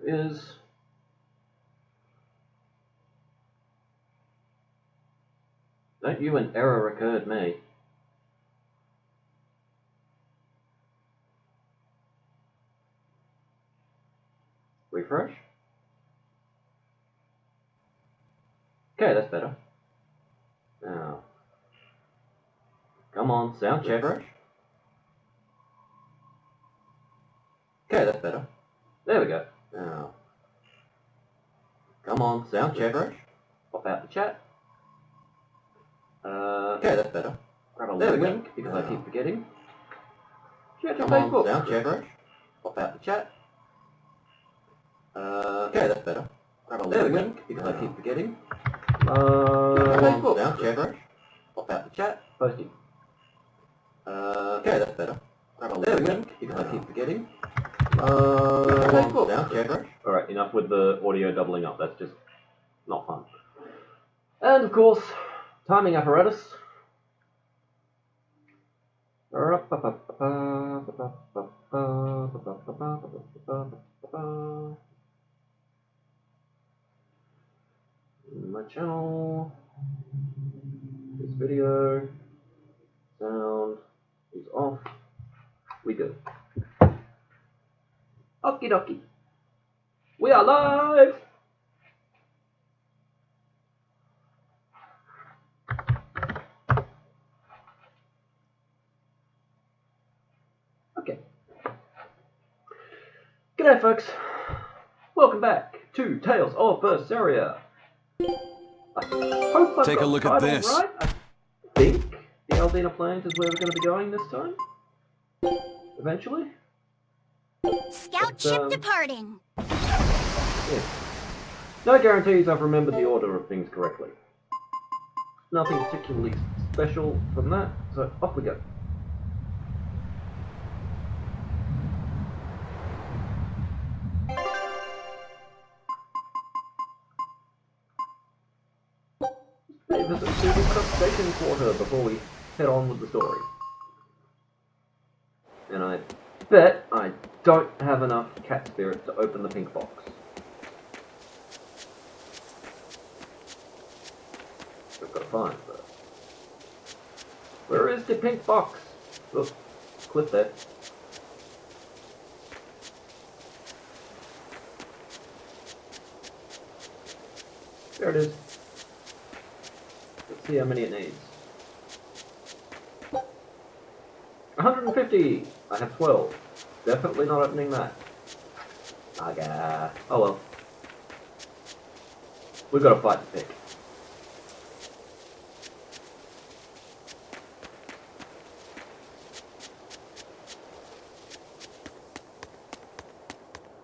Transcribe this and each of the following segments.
is don't you an error occurred me. Refresh. Okay, that's better. Now, come on, sound check. Refresh. Okay, that's better. There we go. Now, come on, sound check. Refresh. Pop out the chat. Okay, that's better. Grab a link because I keep forgetting. Share to Facebook. Sound check. Refresh. Pop out the chat. Okay, that's better. Grab a link because I keep forgetting. Facebook. Sound check. Refresh. Pop out the chat. Posting. Okay, that's better. Grab a link because I keep forgetting. Facebook. Sound check. Refresh. Alright, enough with the audio doubling up. That's just not fun. And of course, timing apparatus. My channel, this video, sound is off, we good. Okie dokie. We are live! Okay. G'day folks. Welcome back to Tales of Berseria. I hope Take a look at this. Right. I think the Aldina Plains is where we're going to be going this time. Eventually. Scout ship departing. Yeah. No guarantees I've remembered the order of things correctly. Nothing particularly special from that, so off we go. Visit the crustacean quarter before we head on with the story. And I bet I don't have enough cat spirit to open the pink box. I've got to find first. Where is the pink box? Look, clip there. There it is. Let's see how many it needs. 150! I have 12. Definitely not opening that. Okay. Oh well. We've got a fight to pick.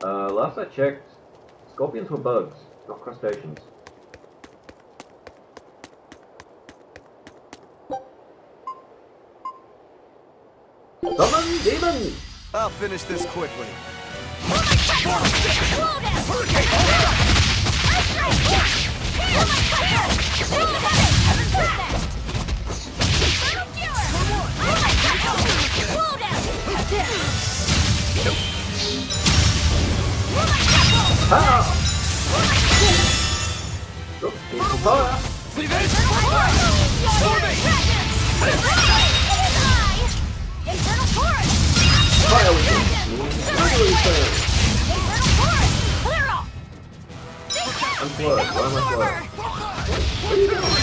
Last I checked, scorpions were bugs, not crustaceans. Summon demons! I'll finish this quickly. Ah! Look, here's some fire! See this? Internal forest! Fire with me! Clear off! I'm slowed. Why am I slowed? Where are you going?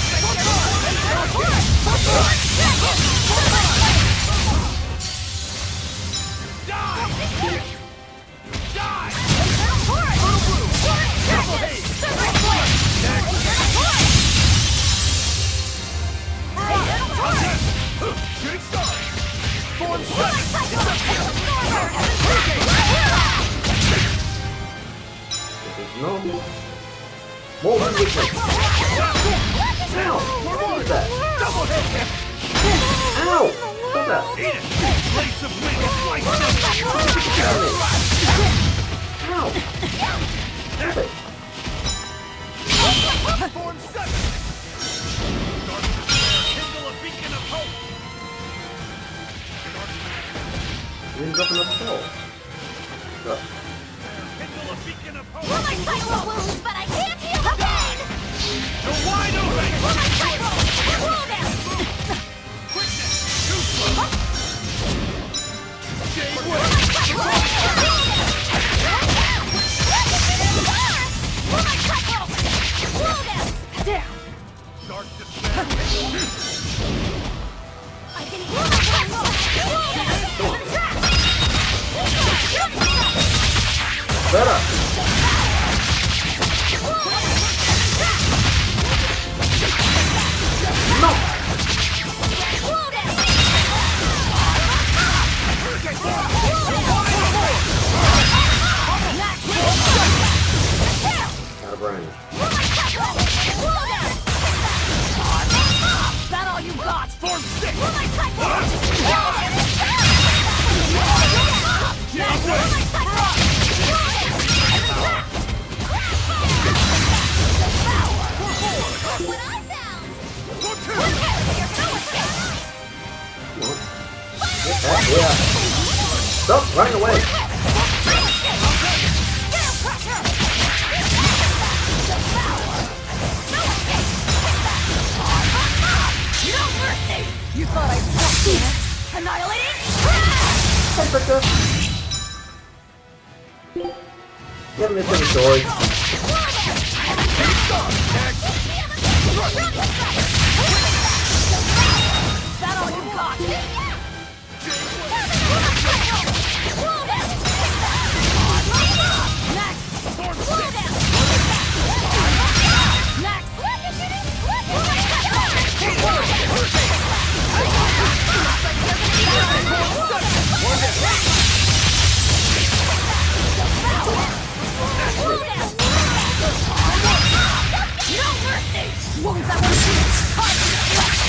No. More than weakness. Ow! What is that? Ow! What's that? Ow! Stop it! You didn't drop another spell. Go. handle a beacon of hope. Well, my cycle wounds, but I can't heal the pain! You're wide open! Well, my cycle! Roll down! Quickness! Too slow! Stay away! Well, my cycle! Roll down! Well, my cycle! Roll down! Down! Start to spin! I can heal my cycle! Roll down! Better! No! Roll down! Out of range. That all you got? Form 6! Well, my cycle! What I found! Go two! Get that way up. Stop running away! No mercy! You thought I'd stop here? Annihilating? Hey, Victor! You haven't missed any story. That all you got? Next! No mercy! Wounds that will shoot!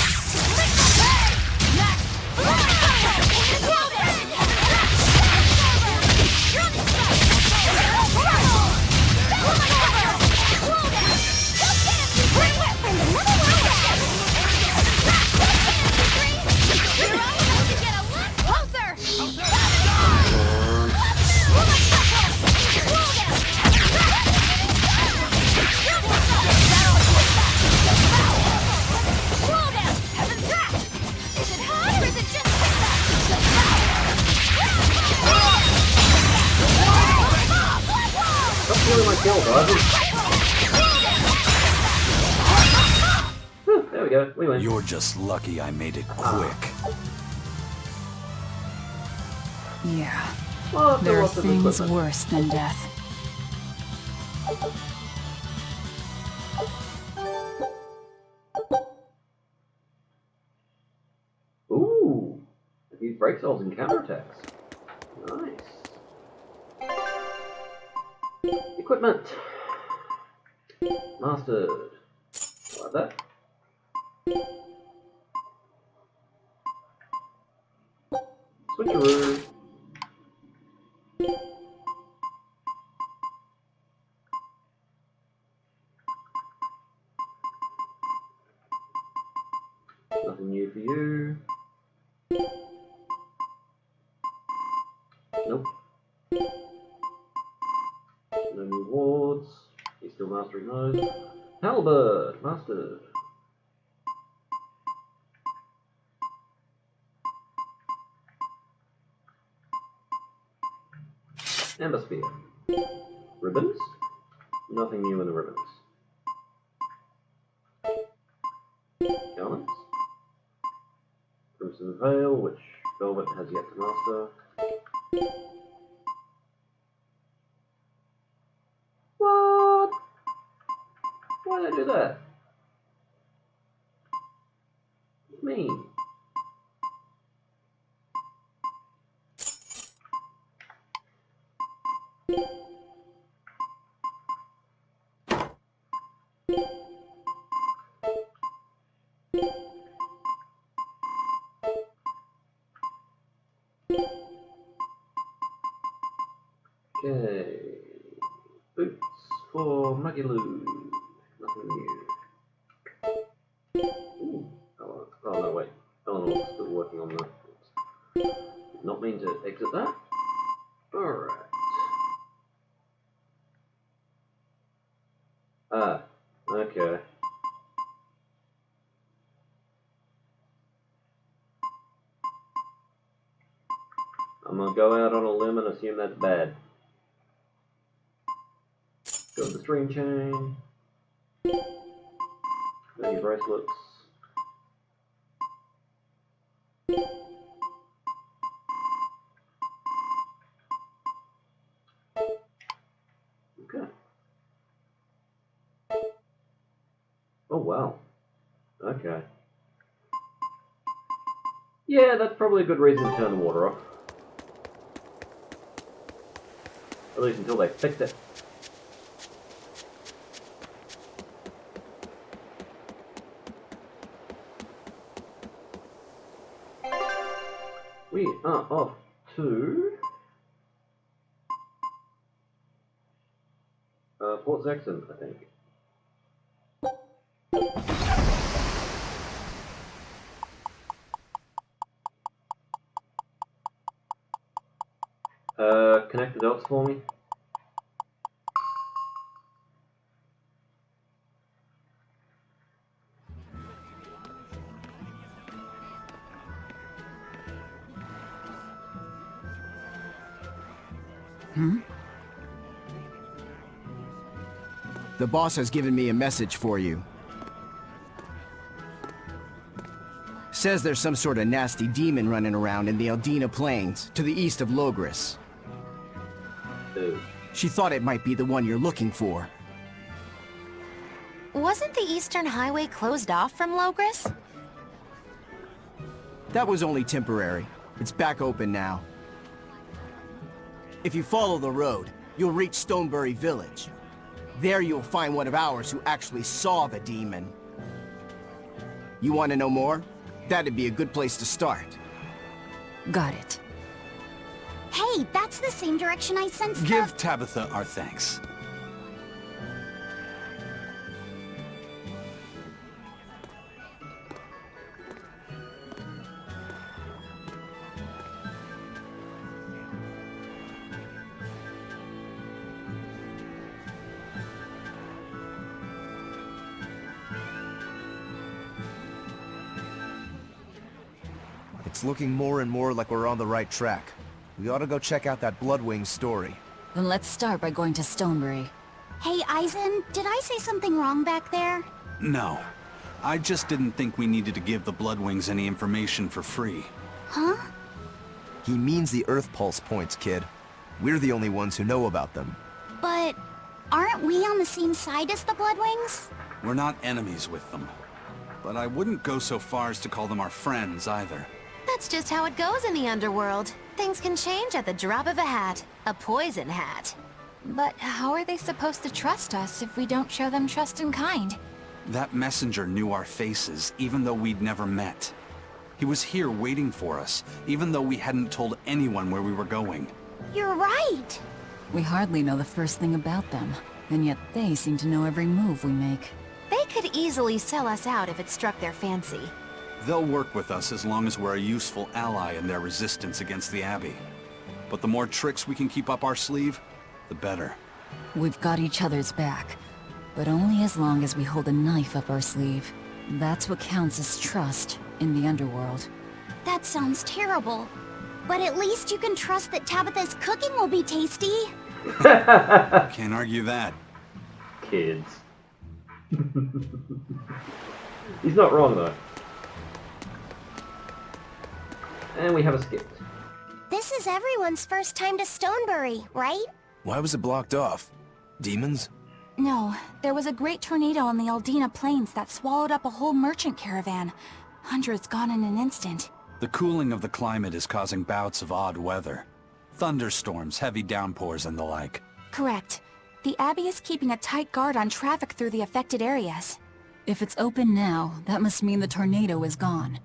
Stop stealing my kill, guys. Whew, there we go. We win. You're just lucky I made it quick. Yeah, Well, there are lots of things equipment. worse than death. Ooh. These break cells and counterattacks. Nice. Equipment. Mastered. Like that. Switcheroo. Nothing new for you. Nope. No new wards. He's still mastering those. Halberd, mastered. Amber Spear. Ribbons? Nothing new in the ribbons. Garments. Crimson Veil, which Velvet has yet to master. What? Why did I do that? It's mean. Okay. Boots for Magiloo. Nothing new. Ooh. Oh, no, wait. Eleanor's still working on that. Did not mean to exit that. Alright. gonna go out on a limb and assume that's bad. Go to the stream chain. Maybe bracelets. Okay. Oh wow. Okay. Yeah, that's probably a good reason to turn the water off. At least until they fix it. We are off to Port Saxon, I think. Connect the dots for me. The boss has given me a message for you. Says there's some sort of nasty demon running around in the Aldina plains, to the east of Logris. She thought it might be the one you're looking for. Wasn't the Eastern Highway closed off from Logris? That was only temporary. It's back open now. If you follow the road, you'll reach Stonebury Village. There you'll find one of ours who actually saw the demon. You want to know more? That'd be a good place to start. Got it. Hey, that's the same direction I sensed. Give Tabitha our thanks. It's looking more and more like we're on the right track. We ought to go check out that Bloodwing story. Then let's start by going to Stonebury. Hey, Eisen, did I say something wrong back there? No. I just didn't think we needed to give the Bloodwings any information for free. Huh? He means the Earth Pulse points, kid. We're the only ones who know about them. But aren't we on the same side as the Bloodwings? We're not enemies with them. But I wouldn't go so far as to call them our friends either. That's just how it goes in the underworld. Things can change at the drop of a hat. A poison hat. But how are they supposed to trust us if we don't show them trust in kind? That messenger knew our faces, even though we'd never met. He was here waiting for us, even though we hadn't told anyone where we were going. You're right. We hardly know the first thing about them, and yet they seem to know every move we make. They could easily sell us out if it struck their fancy. They'll work with us as long as we're a useful ally in their resistance against the Abbey. But the more tricks we can keep up our sleeve, the better. We've got each other's back, but only as long as we hold a knife up our sleeve. That's what counts as trust in the underworld. That sounds terrible. But at least you can trust that Tabitha's cooking will be tasty. Can't argue that. Kids. He's not wrong though. And we have a skip. This is everyone's first time to Stonebury, right? Why was it blocked off? Demons? No, there was a great tornado on the Aldina plains that swallowed up a whole merchant caravan. Hundreds gone in an instant. The cooling of the climate is causing bouts of odd weather. Thunderstorms, heavy downpours, and the like. Correct. The Abbey is keeping a tight guard on traffic through the affected areas. If it's open now, that must mean the tornado is gone.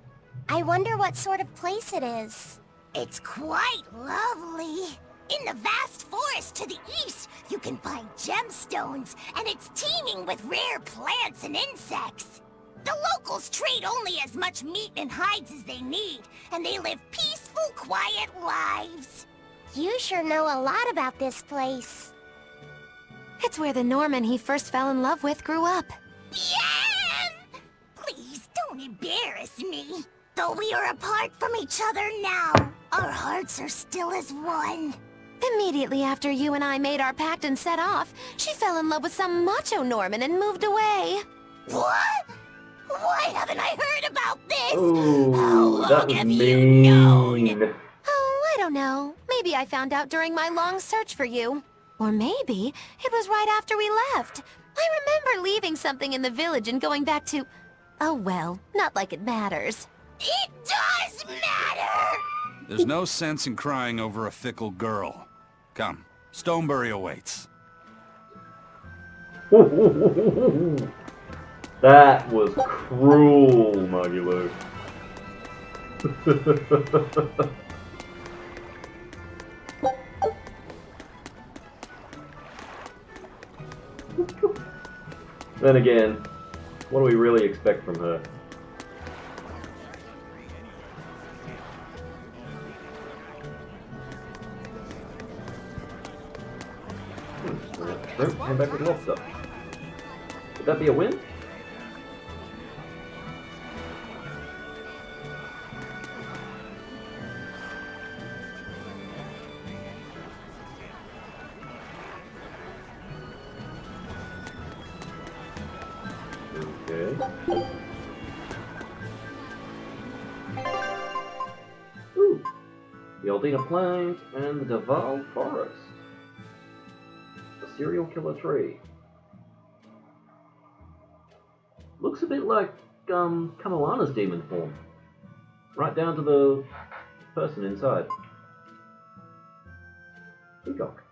I wonder what sort of place it is. It's quite lovely. In the vast forest to the east, you can find gemstones, and it's teeming with rare plants and insects. The locals trade only as much meat and hides as they need, and they live peaceful, quiet lives. You sure know a lot about this place. It's where the Norman he first fell in love with grew up. Please don't embarrass me. Though we are apart from each other now, Our hearts are still as one. Immediately after you and I made our pact and set off, she fell in love with some macho Norman and moved away. What? Why haven't I heard about this? Oh, How long that was have you known? mean. Oh, I don't know. Maybe I found out during my long search for you. Or maybe it was right after we left. I remember leaving something in the village and going back to... Oh well, not like it matters. It does matter! There's no sense in crying over a fickle girl. Come, Stonebury awaits. That was cruel, Muggy Luke. Then again, what do we really expect from her? Shrimp, hand back with lobster. Would that be a win? Okay. Ooh. The Aldina Plains and the Duval Forest. A serial killer tree. Looks a bit like Kamalana's demon form. Right down to the person inside. Peacock.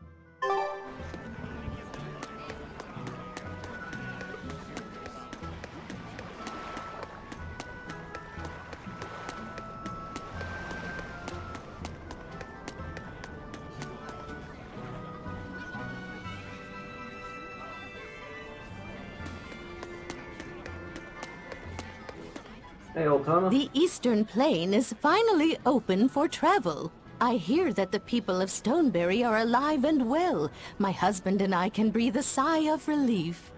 Hey, Aldina. The Eastern Plain is finally open for travel. I hear that the people of Stonebury are alive and well. My husband and I can breathe a sigh of relief.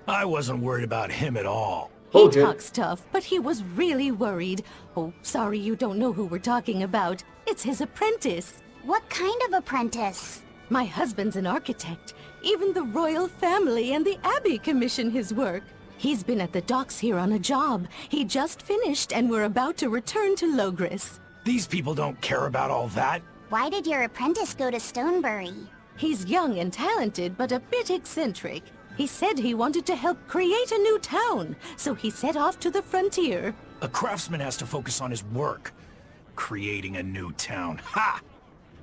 I wasn't worried about him at all. He talks tough, but he was really worried. Oh, sorry you don't know who we're talking about. It's his apprentice. What kind of apprentice? My husband's an architect. Even the royal family and the abbey commission his work. He's been at the docks here on a job. He just finished and we're about to return to Logris. These people don't care about all that. Why did your apprentice go to Stonebury? He's young and talented, but a bit eccentric. He said he wanted to help create a new town, so he set off to the frontier. A craftsman has to focus on his work. Creating a new town. Ha!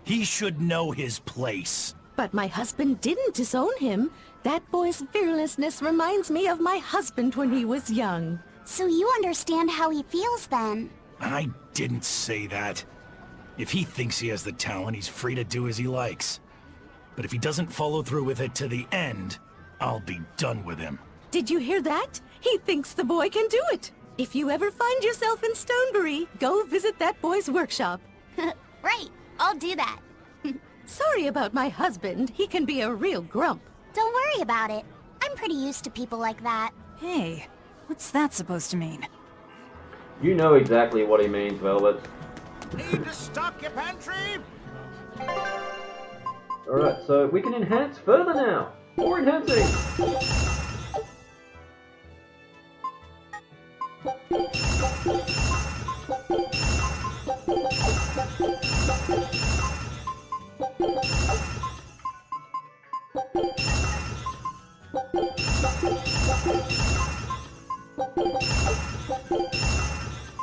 He should know his place. But my husband didn't disown him. That boy's fearlessness reminds me of my husband when he was young. So you understand how he feels then? I didn't say that. If he thinks he has the talent, he's free to do as he likes. But if he doesn't follow through with it to the end, I'll be done with him. Did you hear that? He thinks the boy can do it. If you ever find yourself in Stonebury, go visit that boy's workshop. Right, I'll do that. Sorry about my husband. He can be a real grump. Don't worry about it. I'm pretty used to people like that. Hey, what's that supposed to mean? You know exactly what he means, Velvet. Need to stock your pantry? Alright, so we can enhance further now. More enhancing!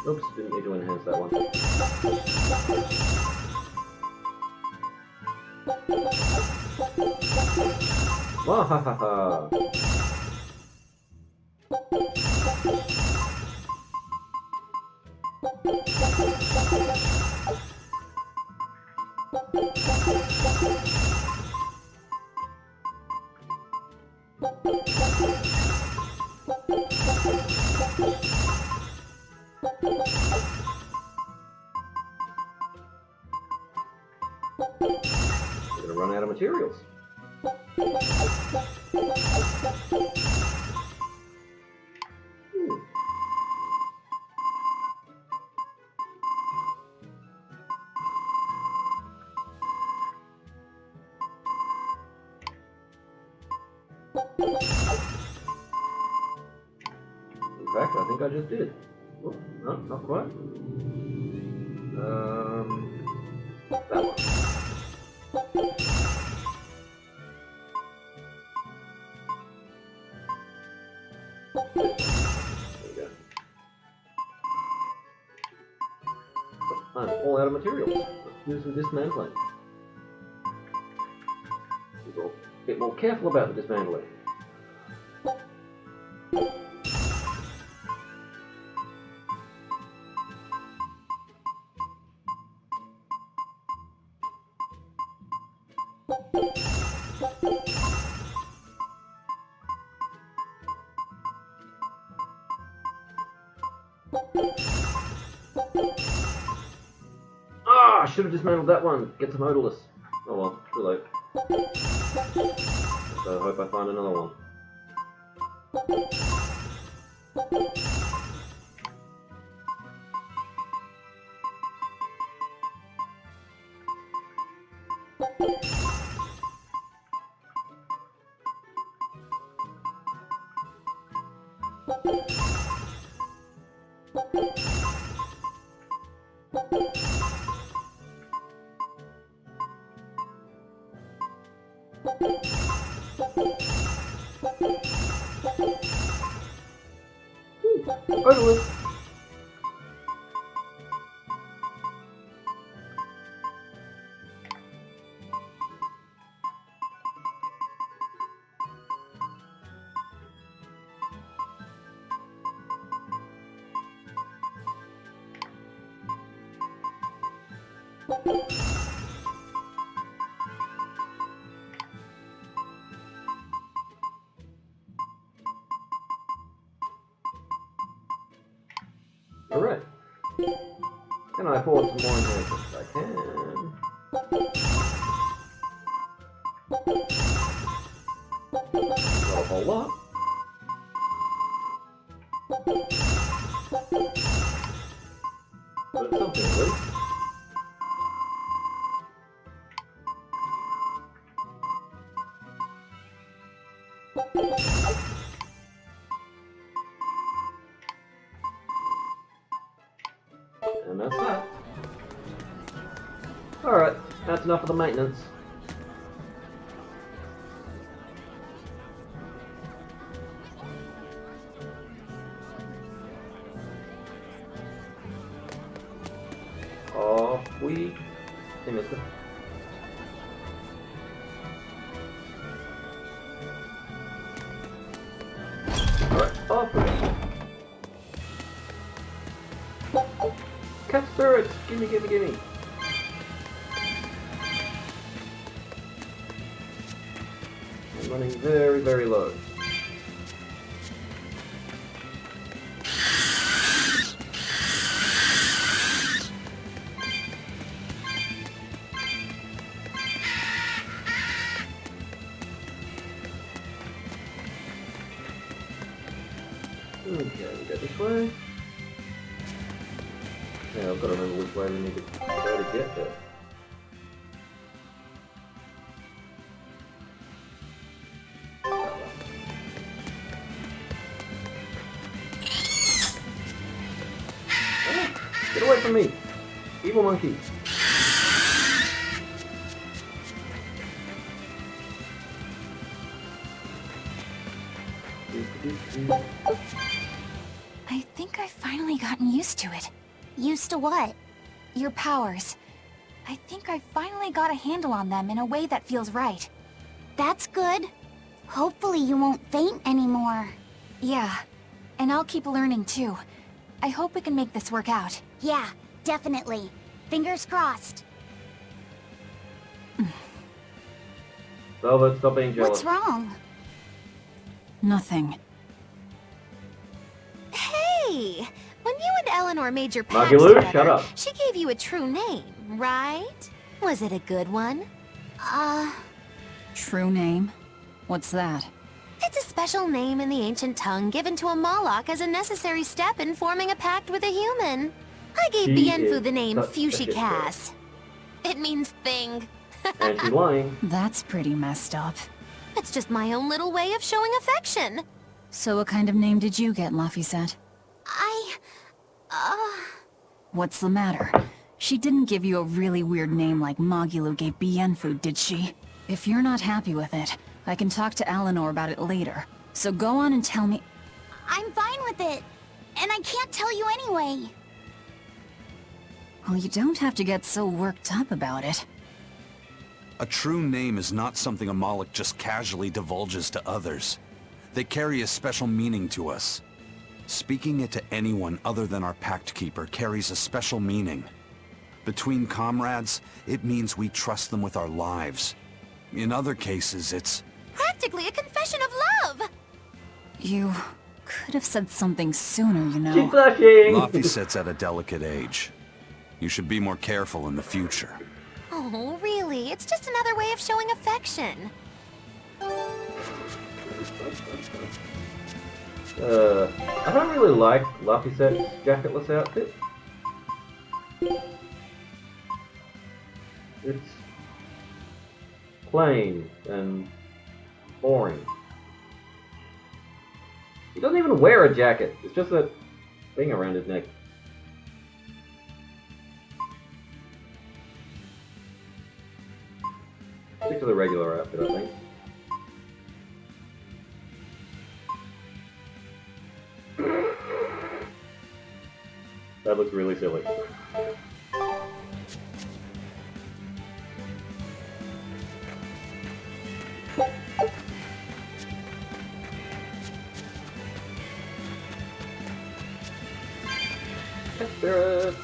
Oops, didn't need to enhance that one. Wahahaha! We're gonna run out of materials. In fact, I think I just did. Oh, no, not quite. That one. There you go. I'm all out of materials. Let's do some dismantling. Be a bit more careful about the dismantling. Ah, I should have dismantled that one. Get some odorless. Oh well, too late. So I hope I find another one. Odorless. Alright. Can I afford some more inheritance? I can. Not a whole lot. But it's something at least. And that's that. Alright, that's enough of the maintenance. Off we... Hey, mister. Alright, off we go. Cat spirits! Gimme, gimme, gimme! I'm running very, very low. Okay, we go this way. Yeah, I've got to remember which way we need to go to get there. Ah, get away from me! Evil monkey! I think I've finally gotten used to it. Used to what? Your powers. I think I finally got a handle on them in a way that feels right. That's good. Hopefully you won't faint anymore. Yeah, and I'll keep learning too. I hope we can make this work out. Yeah, definitely. Fingers crossed. Velvet, stop being jealous. What's wrong? Nothing. Hey! When you and Eleanor made your pact Magilou, together, shut up. she gave you a true name, right? Was it a good one? True name? What's that? It's a special name in the ancient tongue given to a Moloch as a necessary step in forming a pact with a human. I gave She Bienfu is the name such a shit Fushi-Cass. It means thing. And she's lying. That's pretty messed up. It's just my own little way of showing affection. So what kind of name did you get, Laphicet? What's the matter? She didn't give you a really weird name like Magulu gave Bienfu, did she? If you're not happy with it, I can talk to Eleanor about it later. So go on and tell me... I'm fine with it. And I can't tell you anyway. Well, you don't have to get so worked up about it. A true name is not something a Moloch just casually divulges to others. They carry a special meaning to us. Speaking it to anyone other than our Pact Keeper carries a special meaning. Between comrades, it means we trust them with our lives. In other cases, it's... Practically a confession of love! You could have said something sooner, you know. Keep blushing! Laphicet's at a delicate age. You should be more careful in the future. Oh, really? It's just another way of showing affection. I don't really like Laphicet's jacketless outfit. It's plain and boring. He doesn't even wear a jacket. It's just a thing around his neck. Stick to the regular outfit, I think. That looks really silly. Spirit.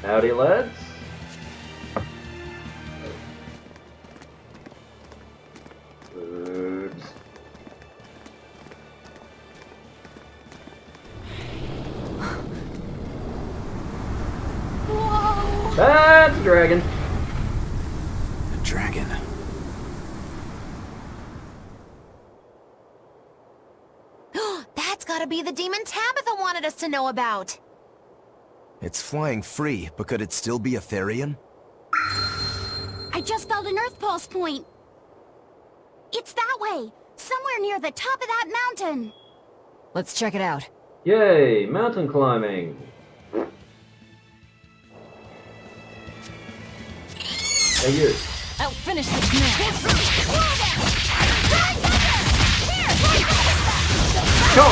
Howdy, lads. Oops. Whoa! That's a dragon. A dragon. That's gotta be the demon Tabitha wanted us to know about. It's flying free, but could it still be a Therian? I just felt an Earth Pulse point. It's that way, somewhere near the top of that mountain. Let's check it out. Yay, mountain climbing. Hey, you. I'll finish this now. Go!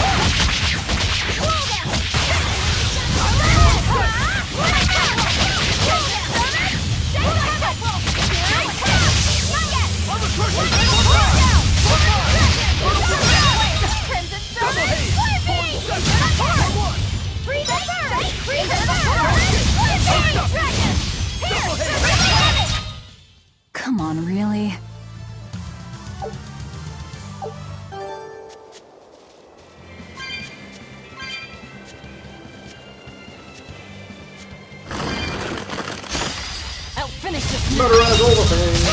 Come on, really? I'll finish this. Murderize all the things.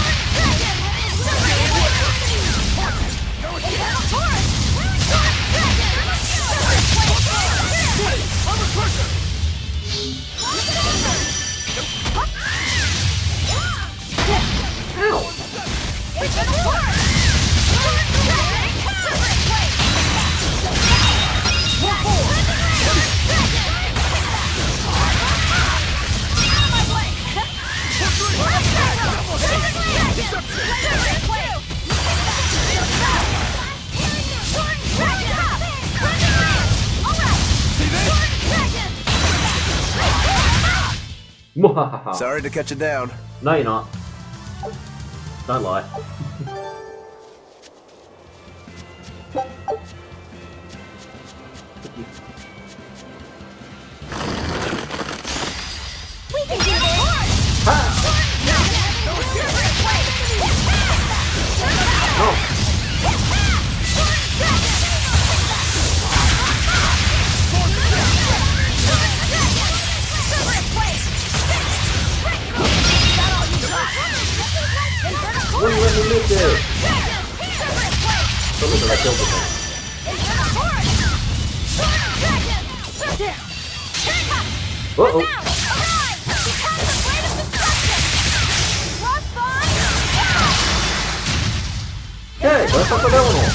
Sorry to cut you down. No, you're not. Don't lie. We can do this! What do you let me live there? Don't look at that killed the thing. Uh-oh. fuck with Eleanor?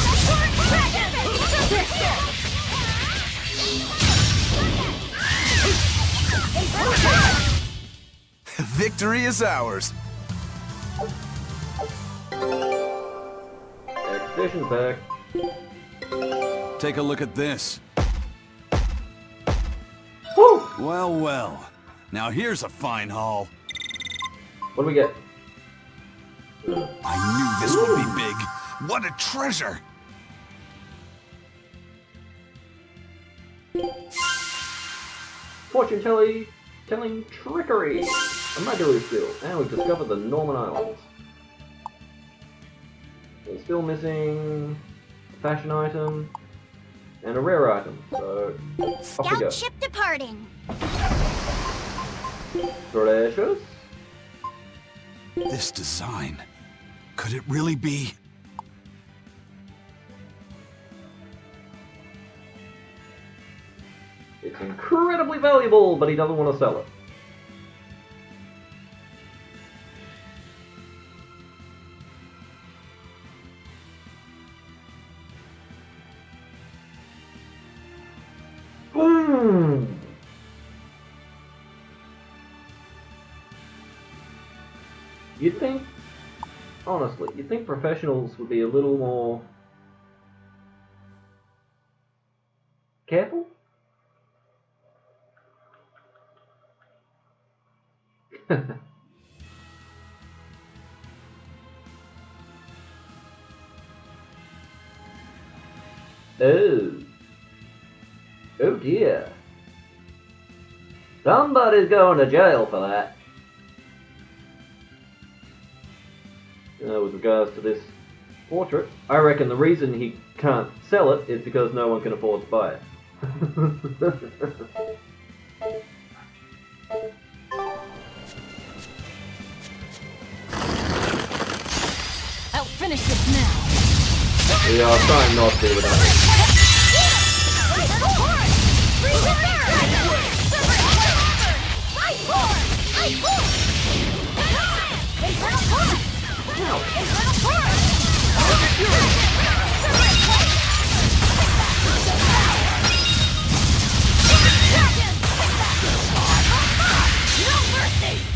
Victory is ours. Expedition pack. Take a look at this. Woo! Well, well. Now here's a fine haul. What do we get? I knew this would be big. What a treasure! Fortune telling trickery. A Magalu still. And we've discovered the Norman Islands. We're still missing a fashion item and a rare item. So off we go. Scout ship departing. Treasures. This design. Could it really be? It's incredibly valuable, but he doesn't want to sell it. Boom! You'd think, honestly, you'd think professionals would be a little more careful? Oh dear. Somebody's going to jail for that. With regards to this portrait, I reckon the reason he can't sell it is because no one can afford to buy it. I'll finish this now. We are trying not to without it.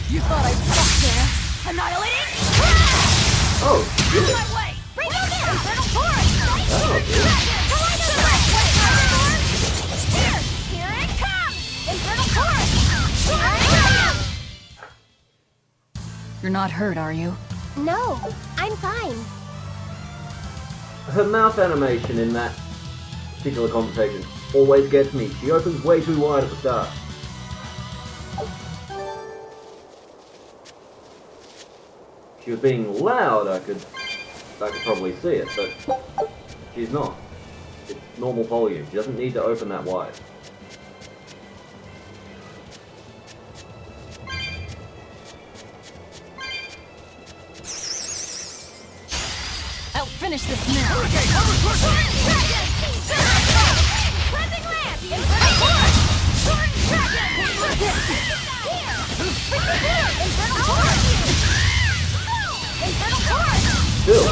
You thought I'd stop there? Annihilating? Oh, shit. My way! Bring it in! Infernal Force! That's not good. Here it comes! Infernal Force! Here it comes! You're not hurt, are you? No, I'm fine. Her mouth animation in that particular conversation always gets me. She opens way too wide at the start. If she was being loud, I could probably see it, but she's not. It's normal volume. She doesn't need to open that wide. I'll finish this now. Still.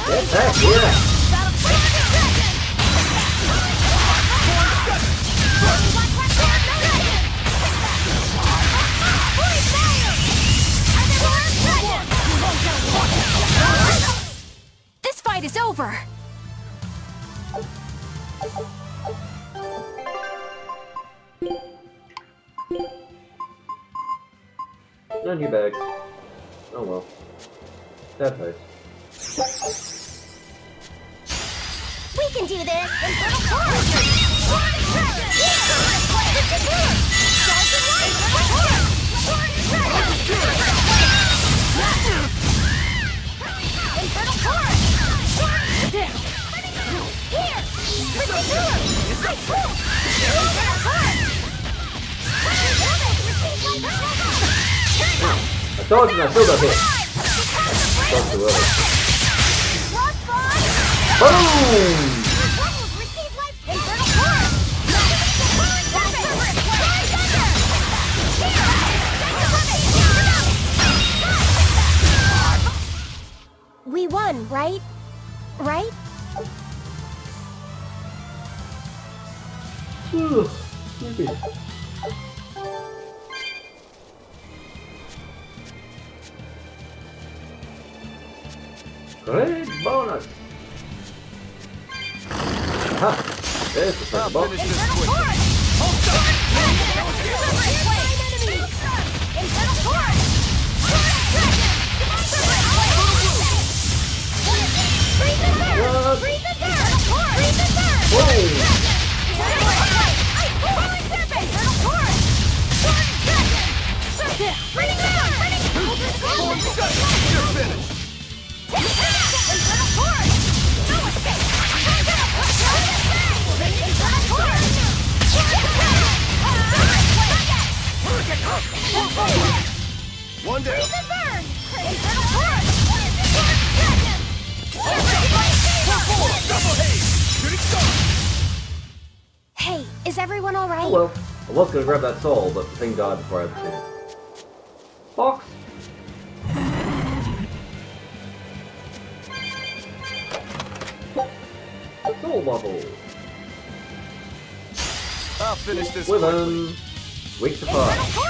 Get back here! This fight is over. No new bags. Oh well. Sad face. We can do this! Infernal Force! Infernal Force! told you, I still got hit. That's too early. Boom! We won, right? Right? Maybe. Great bonus! Aha! There's the second box. One down. Hey, is everyone alright? Oh well, I was gonna grab that soul, but the thing died before I had the chance. Box! Soul bubble! I'll finish this With quickly. him! Weak to fire.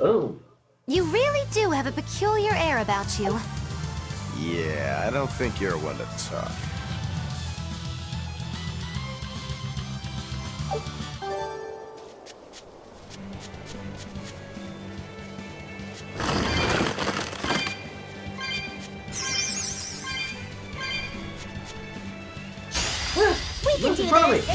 Oh. You really do have a peculiar air about you. Yeah, I don't think you're one to talk. We can do Promise.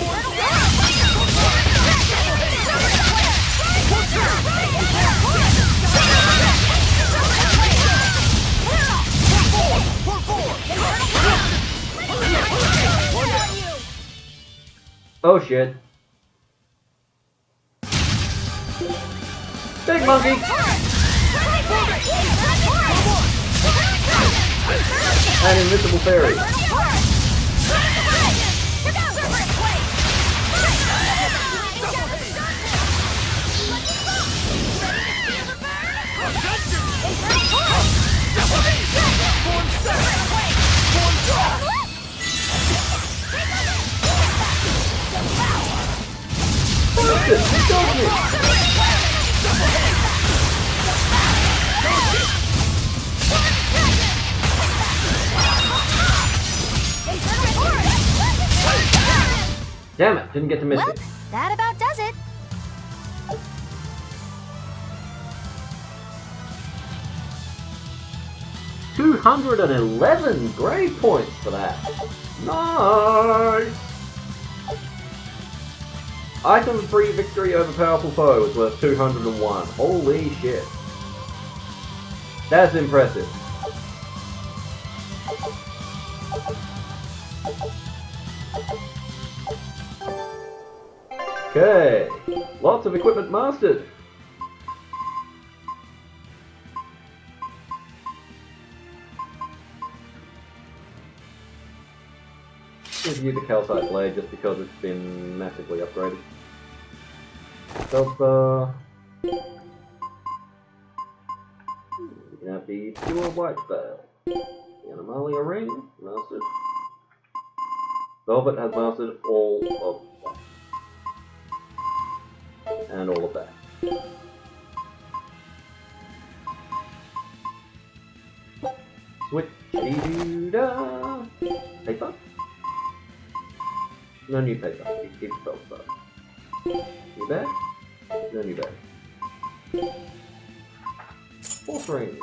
Oh shit. Big monkey! An invisible fairy. Damn it, didn't get to miss Well, it. that about does it. $211 grade points for that. Nice! Item free victory over powerful foe is worth 201. Holy shit. That's impressive. Okay, lots of equipment mastered. Give you the calcite blade just because it's been massively upgraded. Self you can have the pure white veil. The Animalia ring, mastered. Velvet has mastered all of that. And all of that. Switchy-doo-dah. Paper? No new paper. You keep the belt stuff. New bag? No new bag. Fourth ring.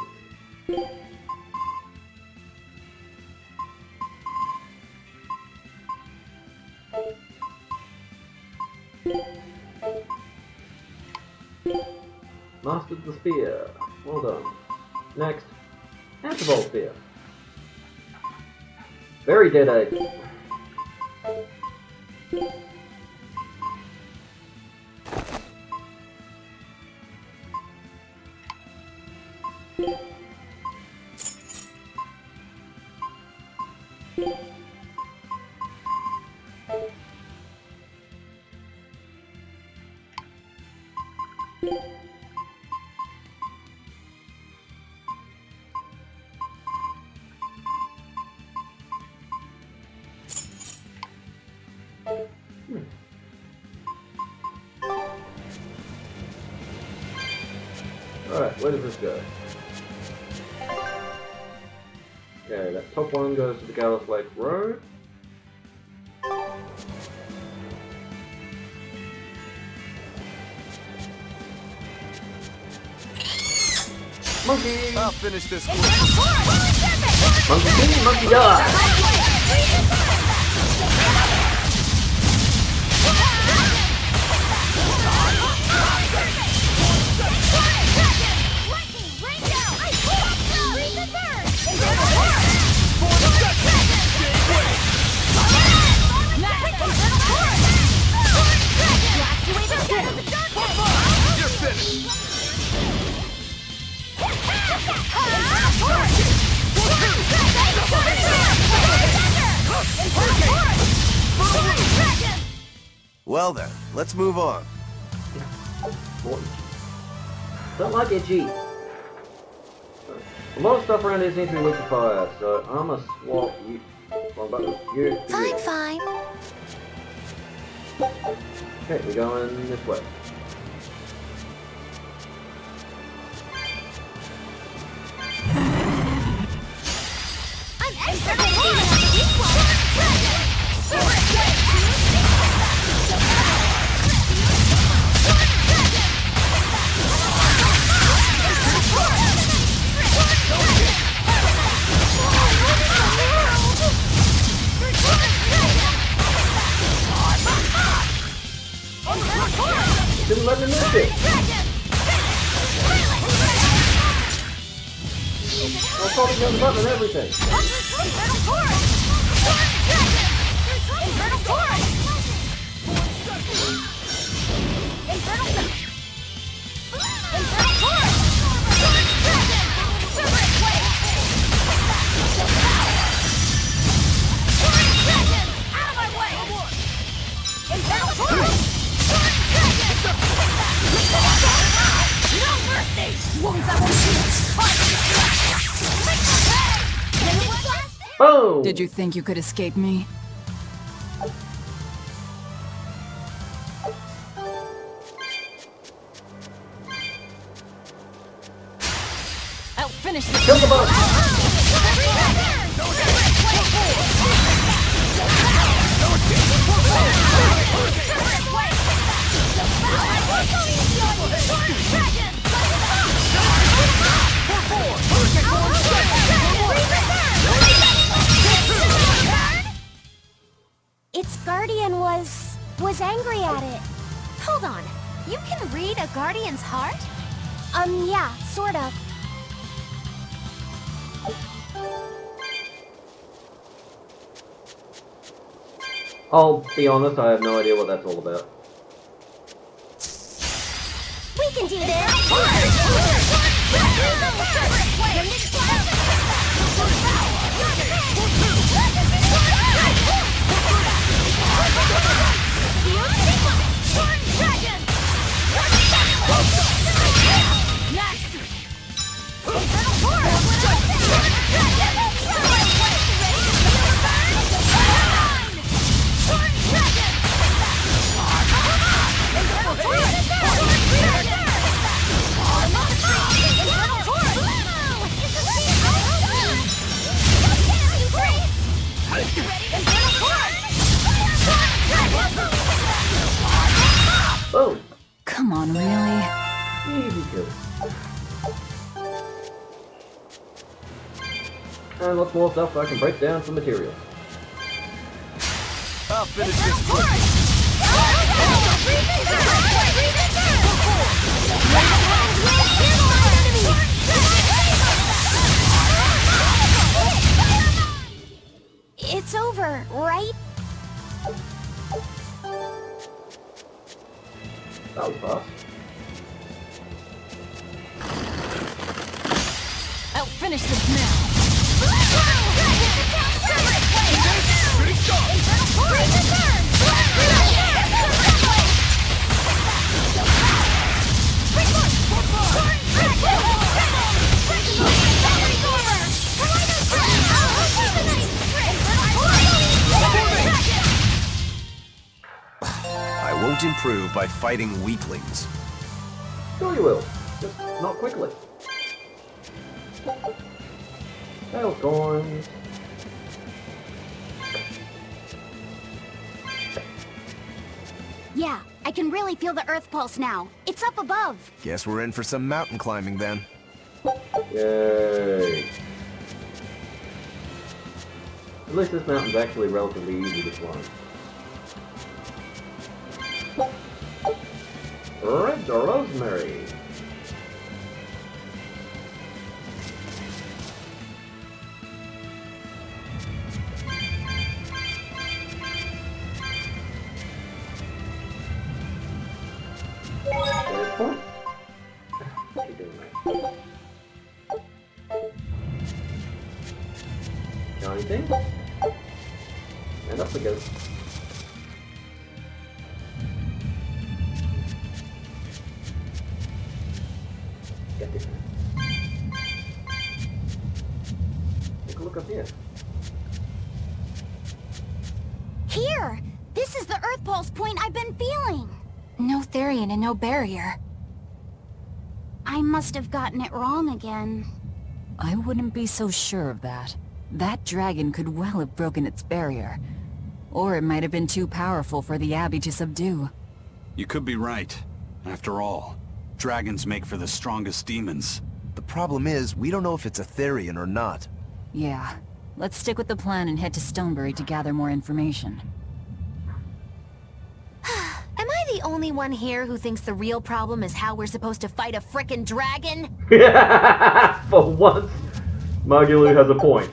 mastered the spear. Well done. Next, Antivolt spear. Very dead age. Alright, where does this go? Okay, that top one goes to the Gallus Lake Road. Monkey! I'll finish this quick. Monkey see, monkey die! You're finished. Well then, let's move on. Don't like itchy. A lot of stuff around here seems to be weak to fire, so I'm gonna swap you. Wrong button. You. Fine, fine. Okay, we're going this way. I'm extra Didn't let me miss it. I'll probably get the button and everything. Boom! Did you think you could escape me? I'll finish this. Kill the boat! Its guardian was angry at it. Hold on. You can read a guardian's heart? Yeah, sort of. I'll be honest, I have no idea what that's all about. We can do this! Boom! Come on, really? Easy kill. And lots more stuff I can break down for materials. I'll finish this quick. That was fast. I'll finish this now. I won't improve by fighting weaklings. Sure you will. Just not quickly. Tail coins. Yeah, I can really feel the Earth pulse now. It's up above. Guess we're in for some mountain climbing then. Yay. At least this mountain's actually relatively easy to climb. Red rosemary. Shiny thing. And up we go. Get this. Take a look up here. Here! This is the Earth pulse point I've been feeling. No Therian and no barrier. I must have gotten it wrong again. I wouldn't be so sure of that. That dragon could well have broken its barrier. Or it might have been too powerful for the Abbey to subdue. You could be right. After all, dragons make for the strongest demons. The problem is, we don't know if it's a Therian or not. Yeah. Let's stick with the plan and head to Stonebury to gather more information. Am I the only one here who thinks the real problem is how we're supposed to fight a frickin' dragon? For once, Magulu has a point.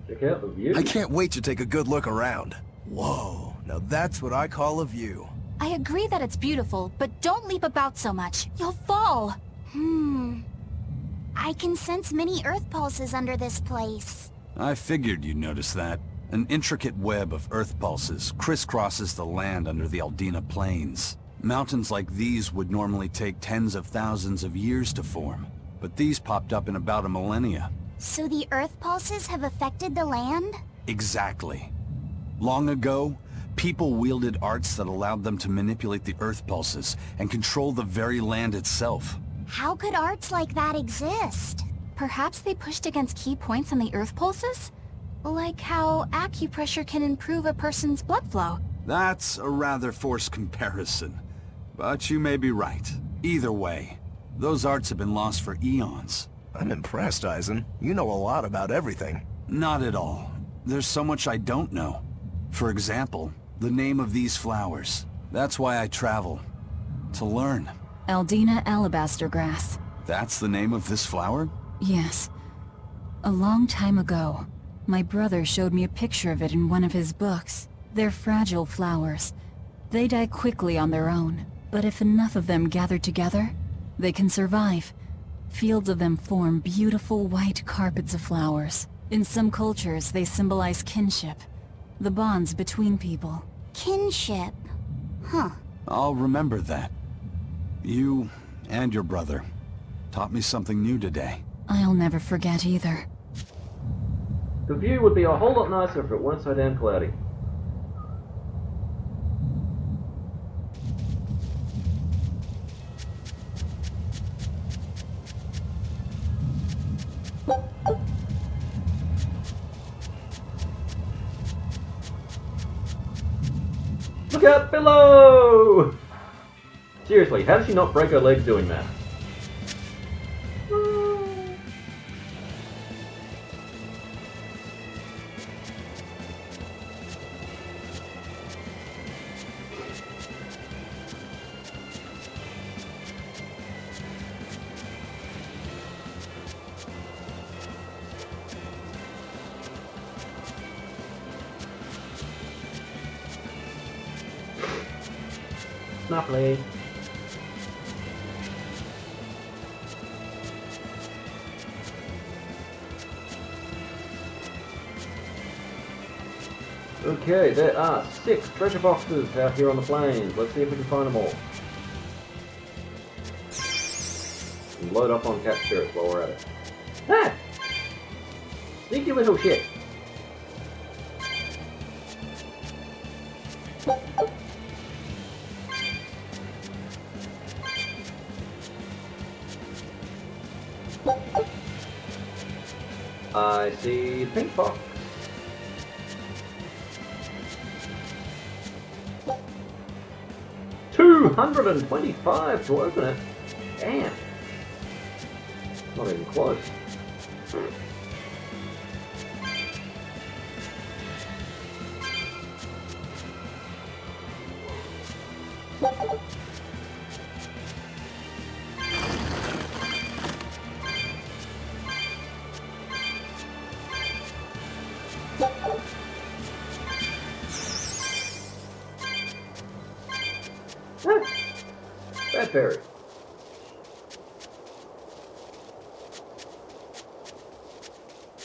Check out the view. I can't wait to take a good look around. Whoa, now that's what I call a view. I agree that it's beautiful, but don't leap about so much. You'll fall. I can sense many Earth pulses under this place. I figured you'd notice that. An intricate web of earth pulses crisscrosses the land under the Aldina plains. Mountains like these would normally take tens of thousands of years to form, but these popped up in about a millennia. So the Earth pulses have affected the land? Exactly. Long ago, people wielded arts that allowed them to manipulate the earth pulses and control the very land itself. How could arts like that exist? Perhaps they pushed against key points on the Earth pulses? Like how acupressure can improve a person's blood flow. That's a rather forced comparison, but you may be right. Either way, those arts have been lost for eons. I'm impressed, Eisen. You know a lot about everything. Not at all. There's so much I don't know. For example, the name of these flowers. That's why I travel. To learn. Aldina alabaster grass. That's the name of this flower? Yes. A long time ago, my brother showed me a picture of it in one of his books. They're fragile flowers. They die quickly on their own, but if enough of them gather together, they can survive. Fields of them form beautiful white carpets of flowers. In some cultures, they symbolize kinship, the bonds between people. Kinship. Huh. I'll remember that. You and your brother taught me something new today. I'll never forget either. The view would be a whole lot nicer if it weren't so damn cloudy. Look out below! Seriously, how did she not break her leg doing that? Snuffly. Okay, there are 6 treasure boxes out here on the plains. Let's see if we can find them all. And load up on cat spirits while we're at it. Ah! Sneaky little shit. I see the pink box. $225 to open it. Damn. Not even close. Bad fairy.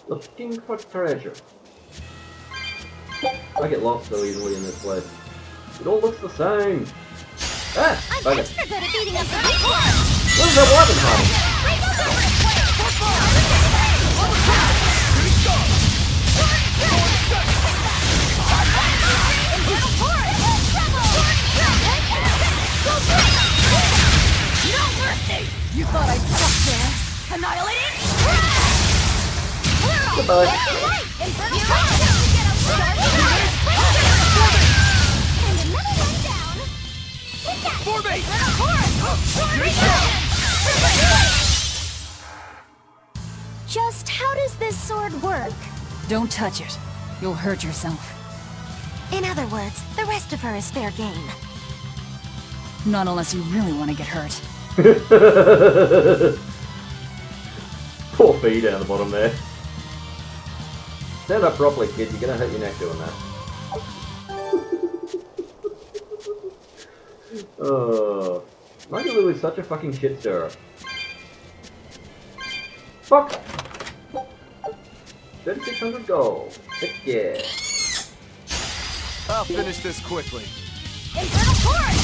Looking for treasure. I get lost so easily in this place. It all looks the same. Ah! I'm extra good at beating up the What is that weapon hiding? You thought I'd stop there? Annihilating? Goodbye. For me! Just how does this sword work? Don't touch it. You'll hurt yourself. In other words, the rest of her is fair game. Not unless you really want to get hurt. Poor feet down the bottom there. Stand up properly, kid. You're gonna hurt your neck doing that. Oh, Magalu is such a fucking shit stirrer. Fuck! 3600 gold. Heck yeah. I'll finish this quickly. Infernal Torch!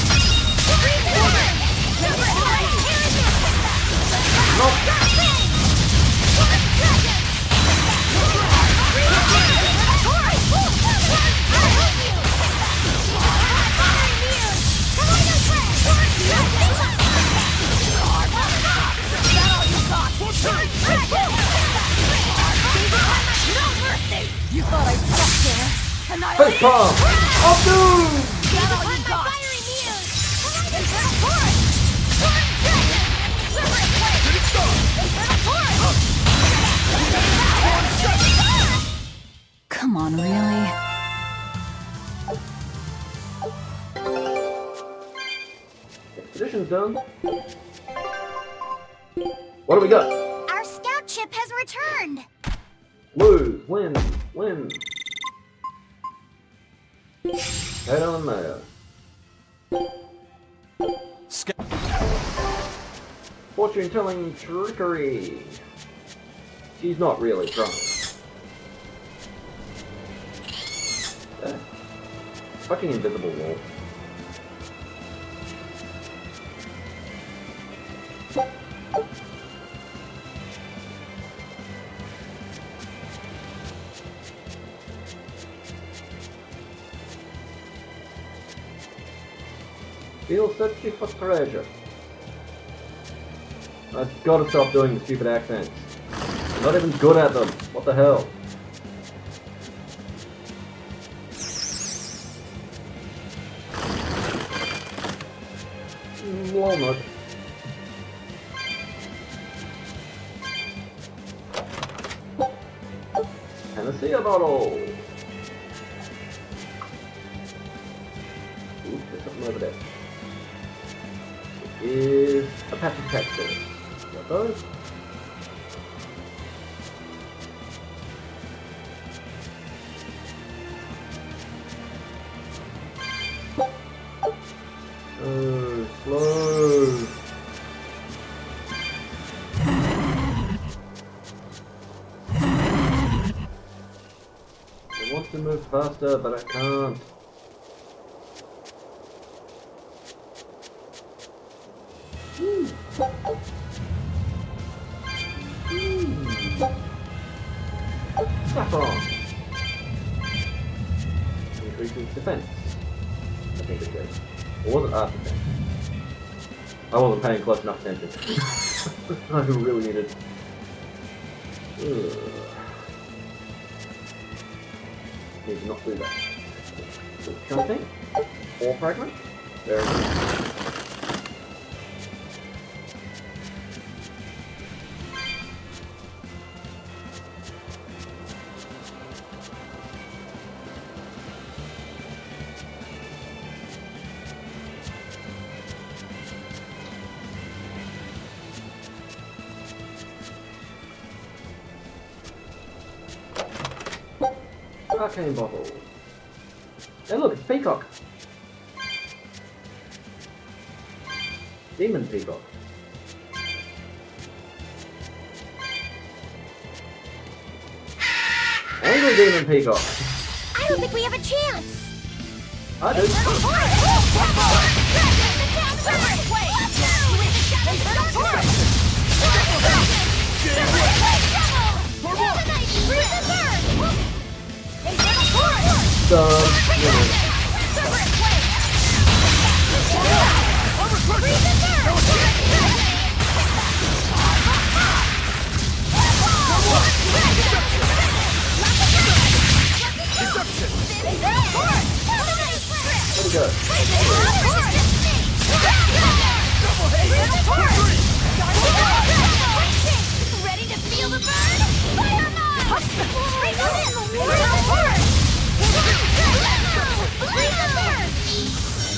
You thought I'd stop there? Face palm! I'll do! That all you got? Come on, really? Expedition's done. What do we got? Our scout ship has returned. Lose, win, win. Head on there. Fortune telling trickery. She's not really drunk. Fucking invisible wall. Still searching for treasure. I've got to stop doing the stupid accents. I'm not even good at them. What the hell? Walnut. Panacea bottle. Ooh, there's something over there. It is a patch of cactus. Got those? Slow. I want to move faster, but I can't. Saffron. Increases defense. I think it did. Or was it after defense? I wasn't paying close enough attention. I really needed. Need to not do that. Something? Ore fragment? Very good. Arcane bottle. Hey look, it's Peacock. Demon Peacock. Angry Demon Peacock. I don't think we have a chance. I do. Ready to feel the burn? Fire mode!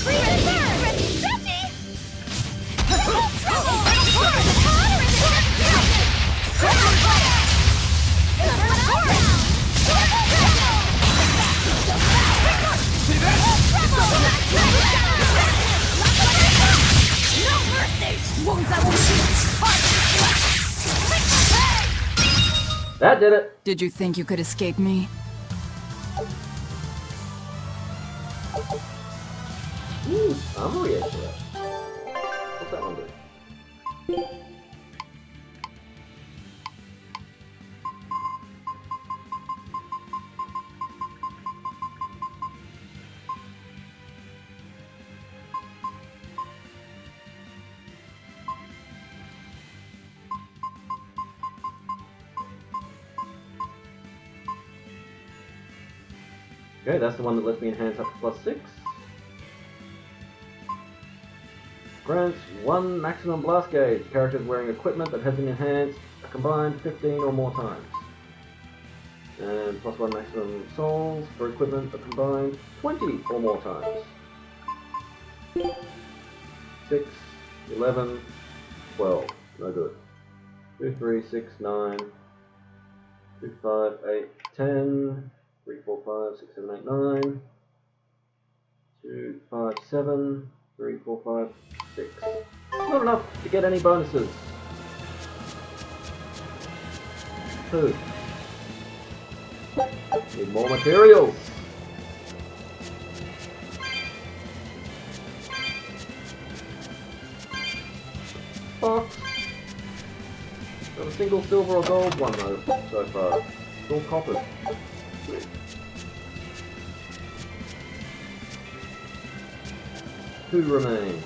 Bring them in! That did it. Did you think you could escape me? I'm react to that. What's that one do? Okay, that's the one that lets me enhance up to +6. Grants 1 maximum blast gauge. Characters wearing equipment that has been enhanced a combined 15 or more times. And +1 maximum souls for equipment a combined 20 or more times. 6, 11, 12. No good. 2, 3, 6, 9, 2, 5, 8, 10. 3, 4, 5, 6, 7, 8, 9. 2, 5, 7. 3, 4, 5, 6. Not enough to get any bonuses. 2. Need more materials. Box. Not a single silver or gold one though so far. It's all copper. 2 remain.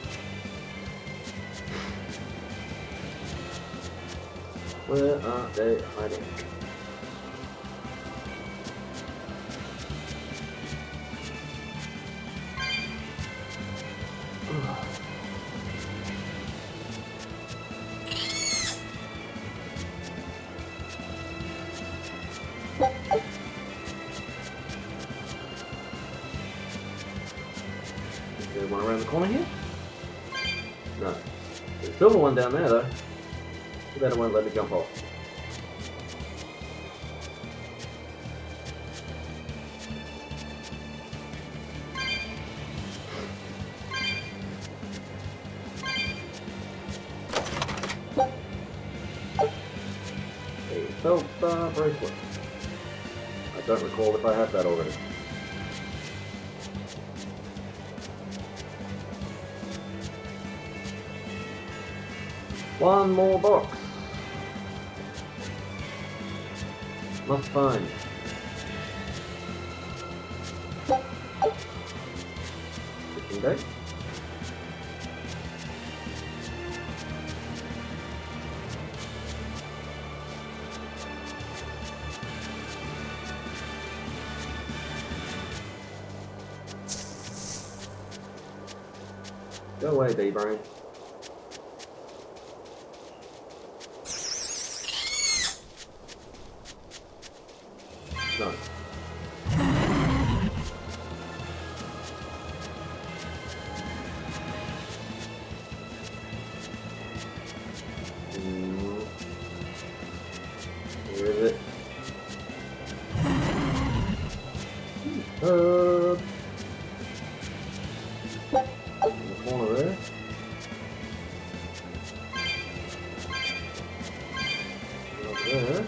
Where are they hiding? There's one around the corner here? No. There's a silver one down there though. Too bad it won't let me jump off. Stealth Star bracelet. I don't recall if I have that already. One more box. Must find. Switching date. Go away, B-Brain. No. Where is it? In the corner there. Over there.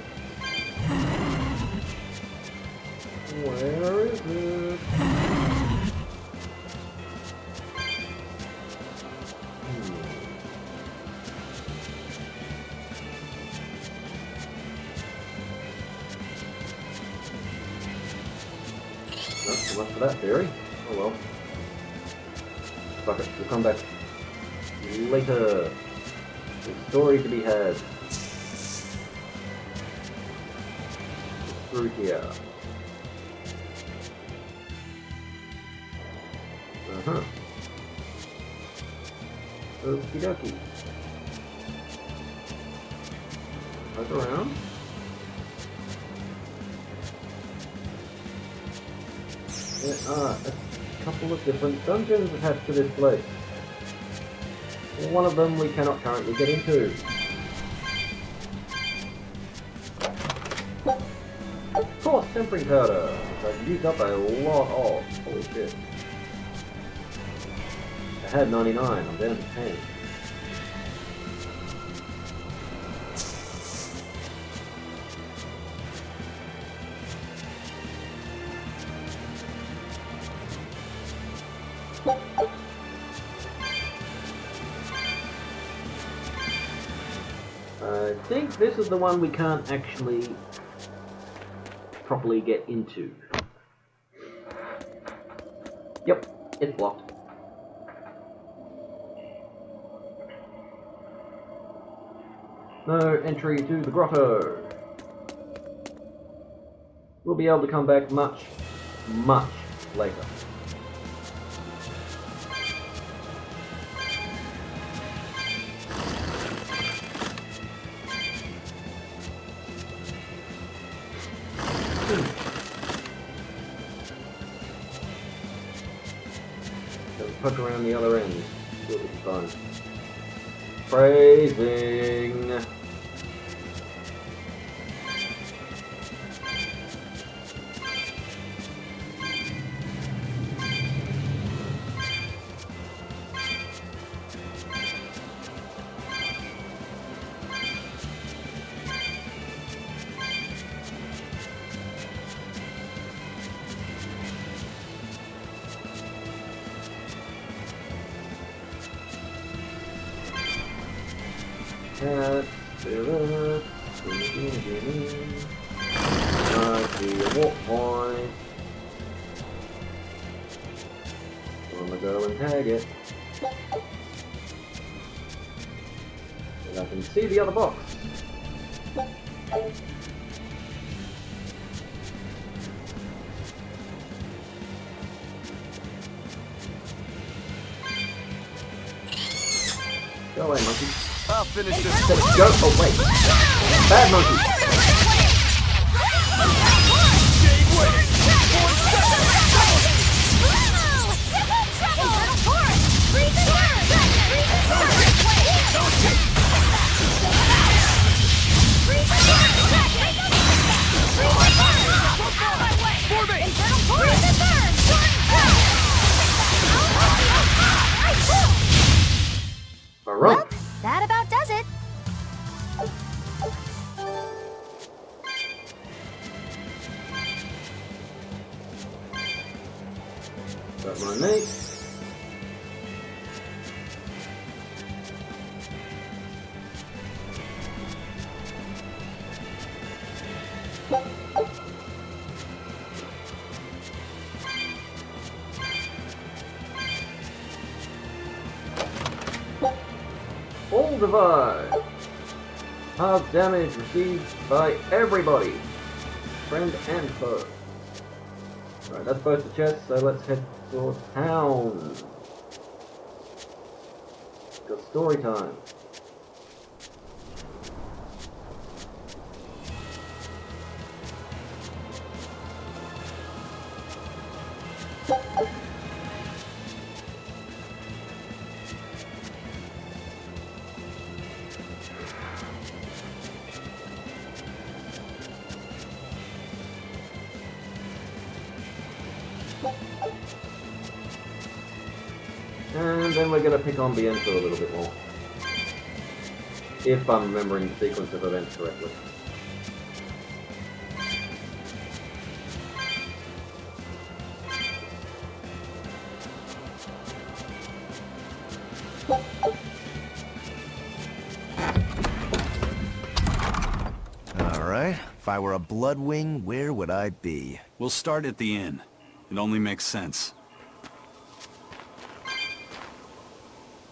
Where is it? Not so much for that theory. Oh well. Fuck it, we'll come back later. There's a story to be had. Through here. Uh-huh. Okie dokie. Look around. There are a couple of different dungeons attached to this place. One of them we cannot currently get into. Of course, tempering powder, which I've used up a lot of. Holy shit. I had 99, I'm down to 10. I think this is the one we can't actually properly get into. Yep, it's blocked. No entry to the grotto. We'll be able to come back much, much later. Poke around the other end. It'll be fun. Phrasing. Walk point. I'm gonna go and tag it. And I can see the other box. Go away, monkey. I'll finish this. Go. Oh, wait. Bad monkey. Alright. Well, that about does it. Don't mind me. All divide. Half damage received by everybody. Friend and foe. Right, that's both the chests, so let's head for town. Got story time. And then we're going to pick on Bienfu a little bit more. If I'm remembering the sequence of events correctly. Alright, if I were a Bloodwing, where would I be? We'll start at the inn. It only makes sense.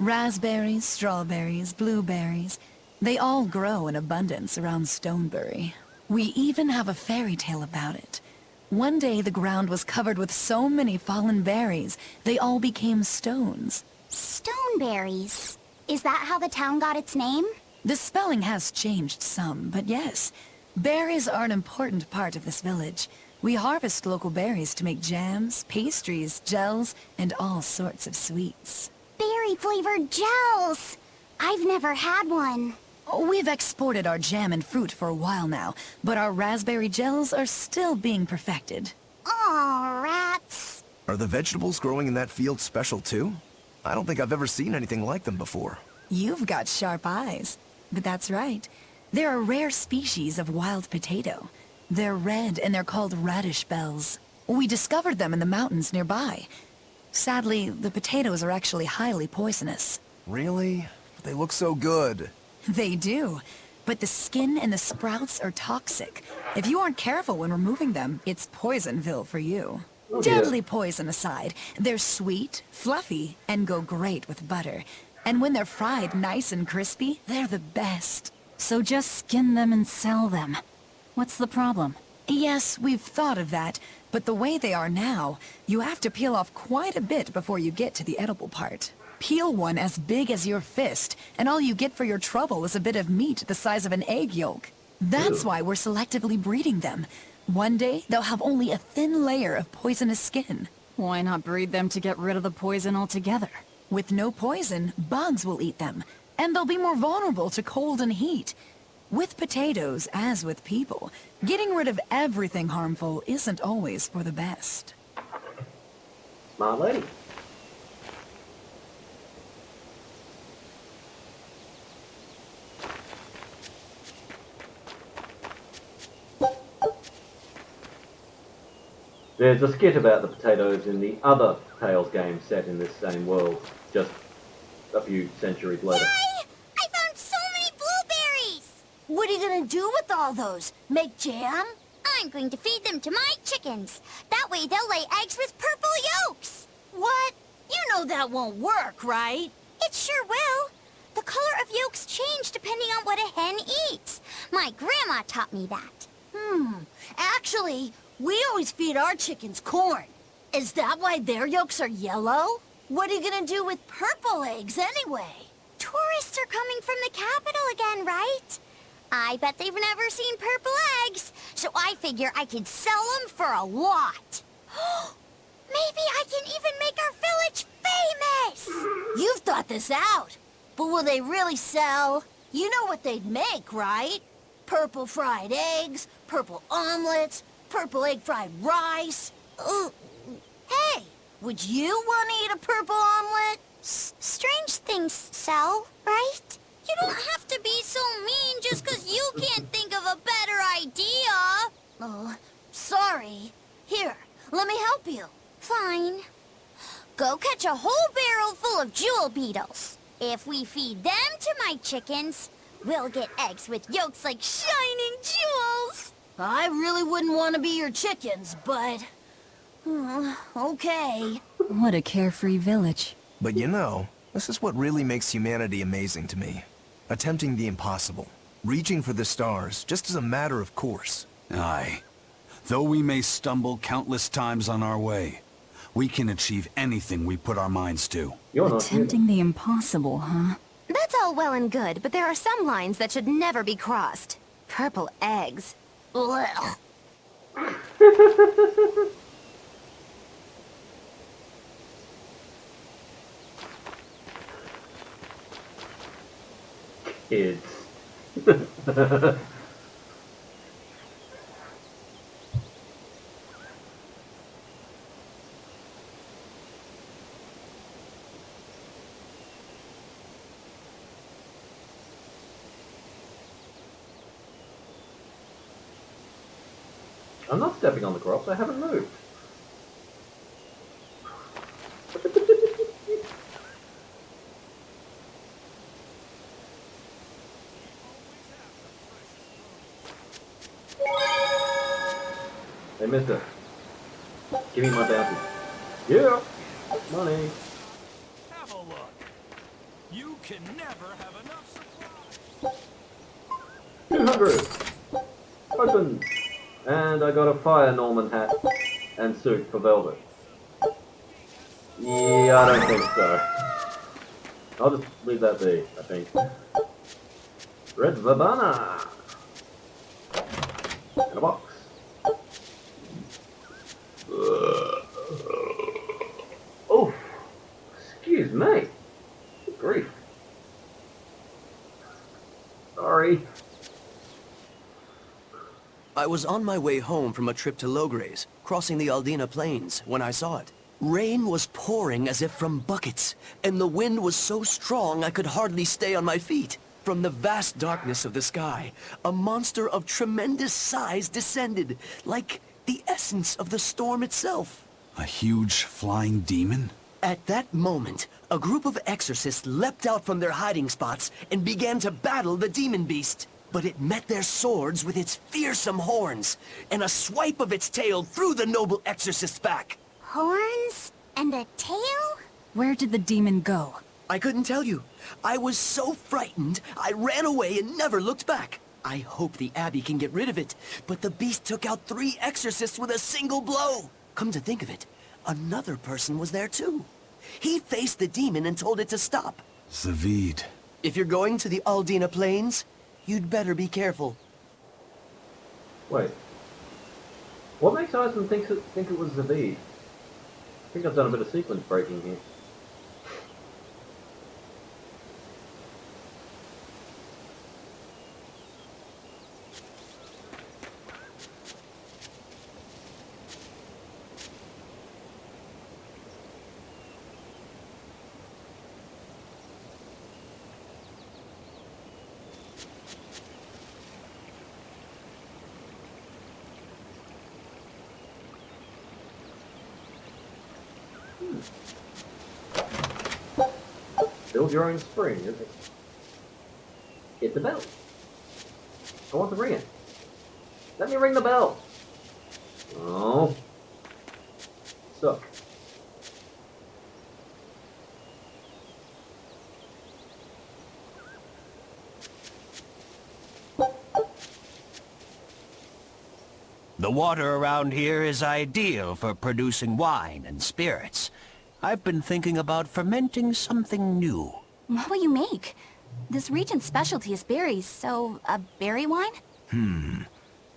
Raspberries, strawberries, blueberries. They all grow in abundance around Stonebury. We even have a fairy tale about it. One day the ground was covered with so many fallen berries, they all became stones. Stoneberries. Is that how the town got its name? The spelling has changed some, but yes. Berries are an important part of this village. We harvest local berries to make jams, pastries, gels, and all sorts of sweets. Berry-flavored gels! I've never had one. We've exported our jam and fruit for a while now, but our raspberry gels are still being perfected. Aw, rats. Are the vegetables growing in that field special too? I don't think I've ever seen anything like them before. You've got sharp eyes. But that's right. They're a rare species of wild potato. They're red and they're called radish bells. We discovered them in the mountains nearby. Sadly, the potatoes are actually highly poisonous. Really? They look so good. They do. But the skin and the sprouts are toxic. If you aren't careful when removing them, it's Poisonville for you. Oh, dear. Deadly poison aside, they're sweet, fluffy, and go great with butter. And when they're fried nice and crispy, they're the best. So just skin them and sell them. What's the problem? Yes, we've thought of that, but the way they are now, you have to peel off quite a bit before you get to the edible part. Peel one as big as your fist, and all you get for your trouble is a bit of meat the size of an egg yolk. That's why we're selectively breeding them. One day, they'll have only a thin layer of poisonous skin. Why not breed them to get rid of the poison altogether? With no poison, bugs will eat them, and they'll be more vulnerable to cold and heat. With potatoes, as with people, getting rid of everything harmful isn't always for the best. Smart lady. There's a skit about the potatoes in the other Tales game set in this same world, just a few centuries later. Yay! I found so many blueberries! What are you gonna do with all those? Make jam? I'm going to feed them to my chickens. That way they'll lay eggs with purple yolks. What? You know that won't work, right? It sure will. The color of yolks change depending on what a hen eats. My grandma taught me that. Actually, we always feed our chickens corn. Is that why their yolks are yellow? What are you gonna do with purple eggs anyway? Tourists are coming from the capital again, right? I bet they've never seen purple eggs, so I figure I could sell them for a lot. Maybe I can even make our village famous! You've thought this out, but will they really sell? You know what they'd make, right? Purple fried eggs, purple omelets, purple egg fried rice. Hey, would you want to eat a purple omelet? Strange things sell, right? You don't have to be so mean just 'cause you can't think of a better idea. Oh, sorry. Here, let me help you. Fine. Go catch a whole barrel full of jewel beetles. If we feed them to my chickens, we'll get eggs with yolks like shining jewels. I really wouldn't want to be your chickens, but... okay. What a carefree village. But you know, this is what really makes humanity amazing to me. Attempting the impossible. Reaching for the stars, just as a matter of course. Aye. Though we may stumble countless times on our way, we can achieve anything we put our minds to. Attempting the impossible, huh? That's all well and good, but there are some lines that should never be crossed. Purple eggs. Ugh. Kids. I'm not stepping on the crops, I haven't moved. Hey, mister. Give me my bounty. Yeah! Money. Have a look. You can never have enough supply. 200! Open! And I got a Fire Norman hat and suit for Velvet. Yeah, I don't think so. I'll just leave that be, I think. Red Verbana! In a box. Oh! Excuse me! Good grief. Sorry. I was on my way home from a trip to Logres, crossing the Aldina plains, when I saw it. Rain was pouring as if from buckets, and the wind was so strong I could hardly stay on my feet. From the vast darkness of the sky, a monster of tremendous size descended, like the essence of the storm itself. A huge flying demon? At that moment, a group of exorcists leapt out from their hiding spots and began to battle the demon beast. But it met their swords with its fearsome horns, and a swipe of its tail threw the noble exorcist's back. Horns? And a tail? Where did the demon go? I couldn't tell you. I was so frightened, I ran away and never looked back. I hope the Abbey can get rid of it, but the beast took out 3 exorcists with a single blow. Come to think of it, another person was there too. He faced the demon and told it to stop. Zavid. If you're going to the Aldina plains, you'd better be careful. Wait. What makes Iceman think it was Zavid? I think I've done a bit of sequence breaking here. Build your own spring, is it? Hit the bell. I want to ring it. Let me ring the bell. Oh. Suck. The water around here is ideal for producing wine and spirits. I've been thinking about fermenting something new. What will you make? This region's specialty is berries, so a berry wine?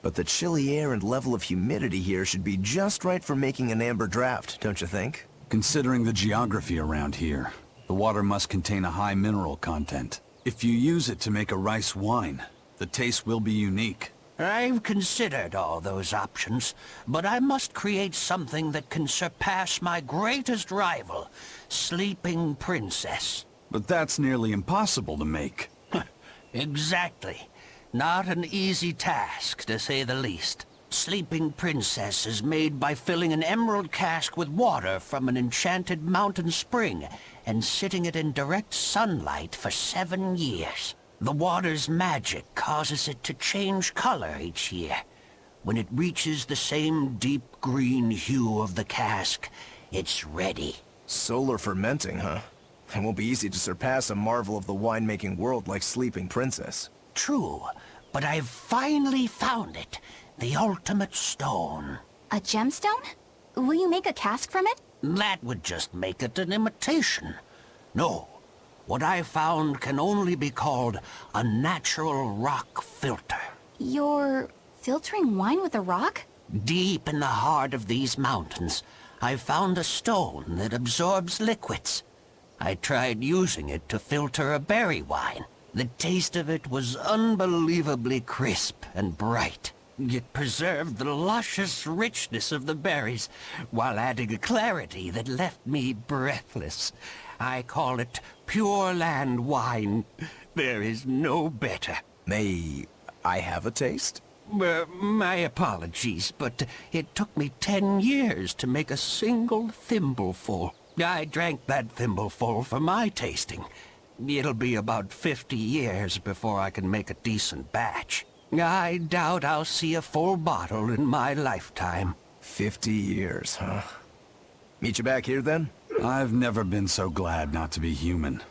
But the chilly air and level of humidity here should be just right for making an amber draft, don't you think? Considering the geography around here, the water must contain a high mineral content. If you use it to make a rice wine, the taste will be unique. I've considered all those options, but I must create something that can surpass my greatest rival, Sleeping Princess. But that's nearly impossible to make. Exactly. Not an easy task, to say the least. Sleeping Princess is made by filling an emerald cask with water from an enchanted mountain spring and sitting it in direct sunlight for 7 years. The water's magic causes it to change color each year. When it reaches the same deep green hue of the cask, it's ready. Solar fermenting, huh? It won't be easy to surpass a marvel of the winemaking world like Sleeping Princess. True, but I've finally found it. The ultimate stone. A gemstone? Will you make a cask from it? That would just make it an imitation. No, what I found can only be called a natural rock filter. You're filtering wine with a rock? Deep in the heart of these mountains, I found a stone that absorbs liquids. I tried using it to filter a berry wine. The taste of it was unbelievably crisp and bright. It preserved the luscious richness of the berries, while adding a clarity that left me breathless. I call it Pure Land wine. There is no better. May I have a taste? My apologies, but it took me 10 years to make a single thimbleful. I drank that thimbleful for my tasting. It'll be about 50 years before I can make a decent batch. I doubt I'll see a full bottle in my lifetime. 50 years, huh? Meet you back here, then? I've never been so glad not to be human.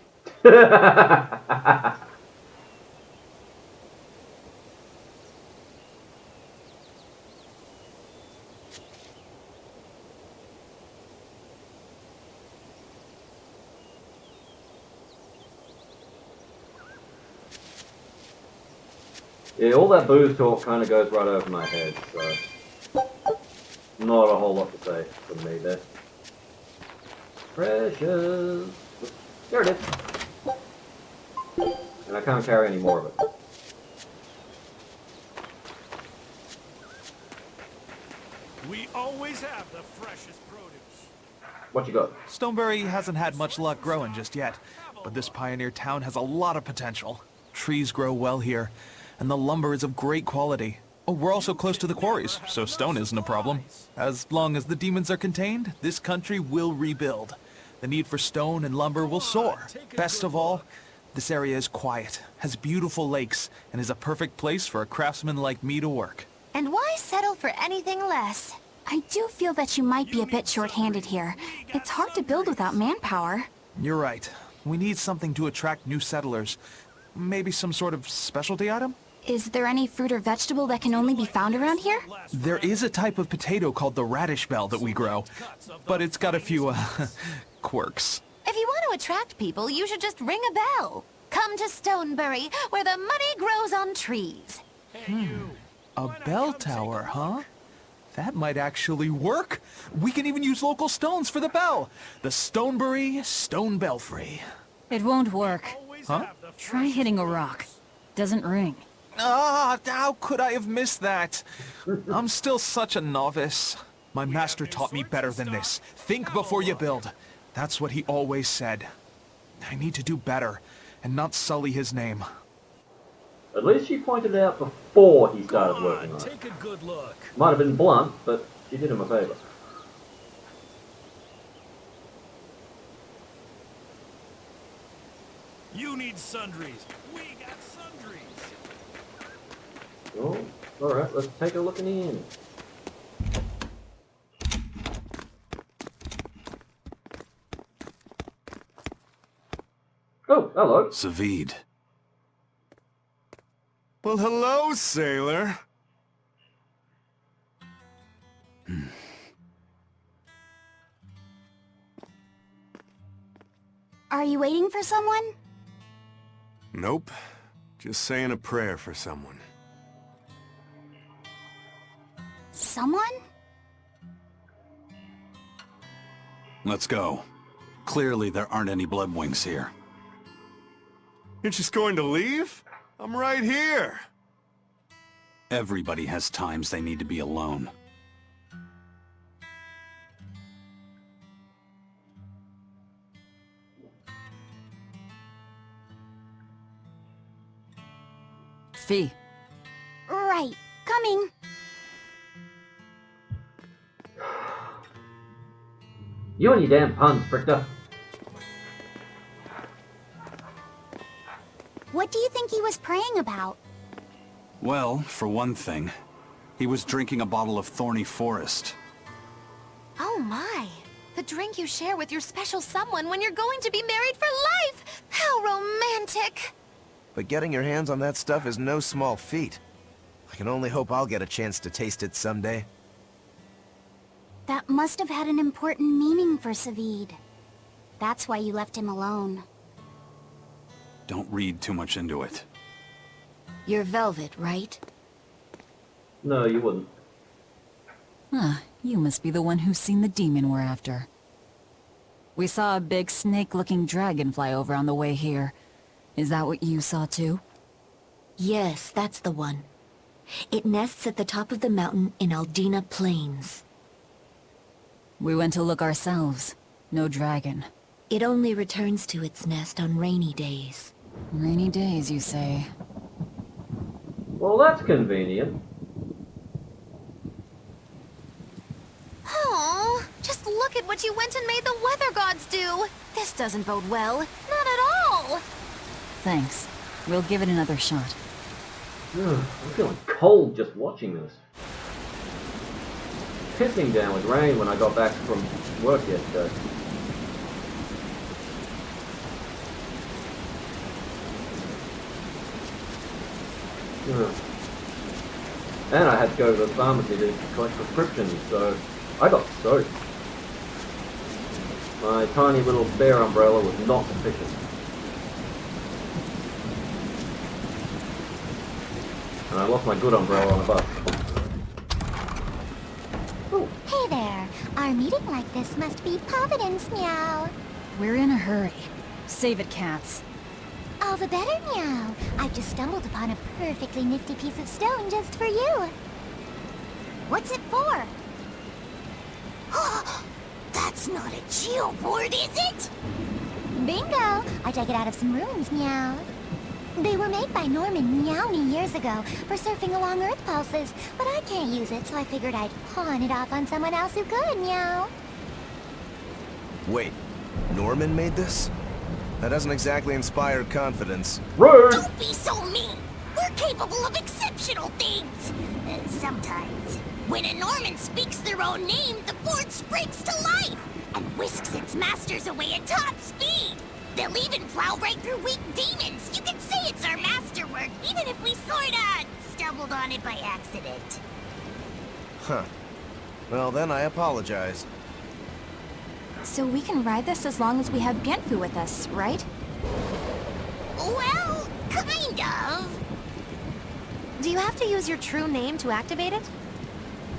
Yeah, all that booze talk kind of goes right over my head, so not a whole lot to say from me there. Precious. There it is. And I can't carry any more of it. We always have the freshest produce. What you got? Stonebury hasn't had much luck growing just yet, but this pioneer town has a lot of potential. Trees grow well here, and the lumber is of great quality. Oh, we're also close to the quarries, so stone isn't a problem. As long as the demons are contained, this country will rebuild. The need for stone and lumber will soar. Best of all, this area is quiet, has beautiful lakes, and is a perfect place for a craftsman like me to work. And why settle for anything less? I do feel that you might be a bit short-handed here. It's hard to build without manpower. You're right. We need something to attract new settlers. Maybe some sort of specialty item? Is there any fruit or vegetable that can only be found around here? There is a type of potato called the radish bell that we grow, but it's got a few, quirks. If you want to attract people, you should just ring a bell. Come to Stonebury, where the money grows on trees. A bell tower, huh? That might actually work. We can even use local stones for the bell. The Stonebury Stone Belfry. It won't work. Huh? Try hitting a rock. Doesn't ring. Ah, how could I have missed that? I'm still such a novice. My master taught me better than this. Think before you build. That's what he always said. I need to do better, and not sully his name. At least she pointed it out before he started working on it. Take a good look. Might have been blunt, but she did him a favor. You need sundries. We got sundries. Oh, alright, let's take a look in. Oh, hello. Savid. Well, hello, sailor. Are you waiting for someone? Nope. Just saying a prayer for someone. Someone? Let's go. Clearly there aren't any bloodwings here. You're just going to leave? I'm right here. Everybody has times they need to be alone. Fee. Right. Coming. You and your damn puns, Fricta. What do you think he was praying about? Well, for one thing, he was drinking a bottle of Thorny Forest. Oh my! The drink you share with your special someone when you're going to be married for life! How romantic! But getting your hands on that stuff is no small feat. I can only hope I'll get a chance to taste it someday. That must have had an important meaning for Savid. That's why you left him alone. Don't read too much into it. You're Velvet, right? No, you wouldn't. Ah, you must be the one who's seen the demon we're after. We saw a big snake-looking dragon fly over on the way here. Is that what you saw too? Yes, that's the one. It nests at the top of the mountain in Aldina Plains. We went to look ourselves. No dragon. It only returns to its nest on rainy days. Rainy days, you say? Well, that's convenient. Oh, just look at what you went and made the weather gods do. This doesn't bode well. Not at all. Thanks. We'll give it another shot. I'm feeling cold just watching this. Pissing down with rain when I got back from work yesterday. And I had to go to the pharmacy to collect prescriptions, so I got soaked. My tiny little spare umbrella was not sufficient. And I lost my good umbrella on the bus. Hey there. Our meeting like this must be Providence, meow. We're in a hurry. Save it, cats. All the better, meow. I've just stumbled upon a perfectly nifty piece of stone just for you. What's it for? That's not a geoboard, is it? Bingo! I dug it out of some ruins, meow. They were made by Norman Meowny years ago for surfing along Earth pulses, but I can't use it, so I figured I'd pawn it off on someone else who could, meow. Wait, Norman made this? That doesn't exactly inspire confidence. Rude! Don't be so mean! We're capable of exceptional things! Sometimes. When a Norman speaks their own name, the board springs to life and whisks its masters away at top speed. They'll even plow right through weak demons. You can say it's our masterwork, even if we sorta stumbled on it by accident. Huh. Well, then I apologize. So we can ride this as long as we have Bienfu with us, right? Well, kind of. Do you have to use your true name to activate it?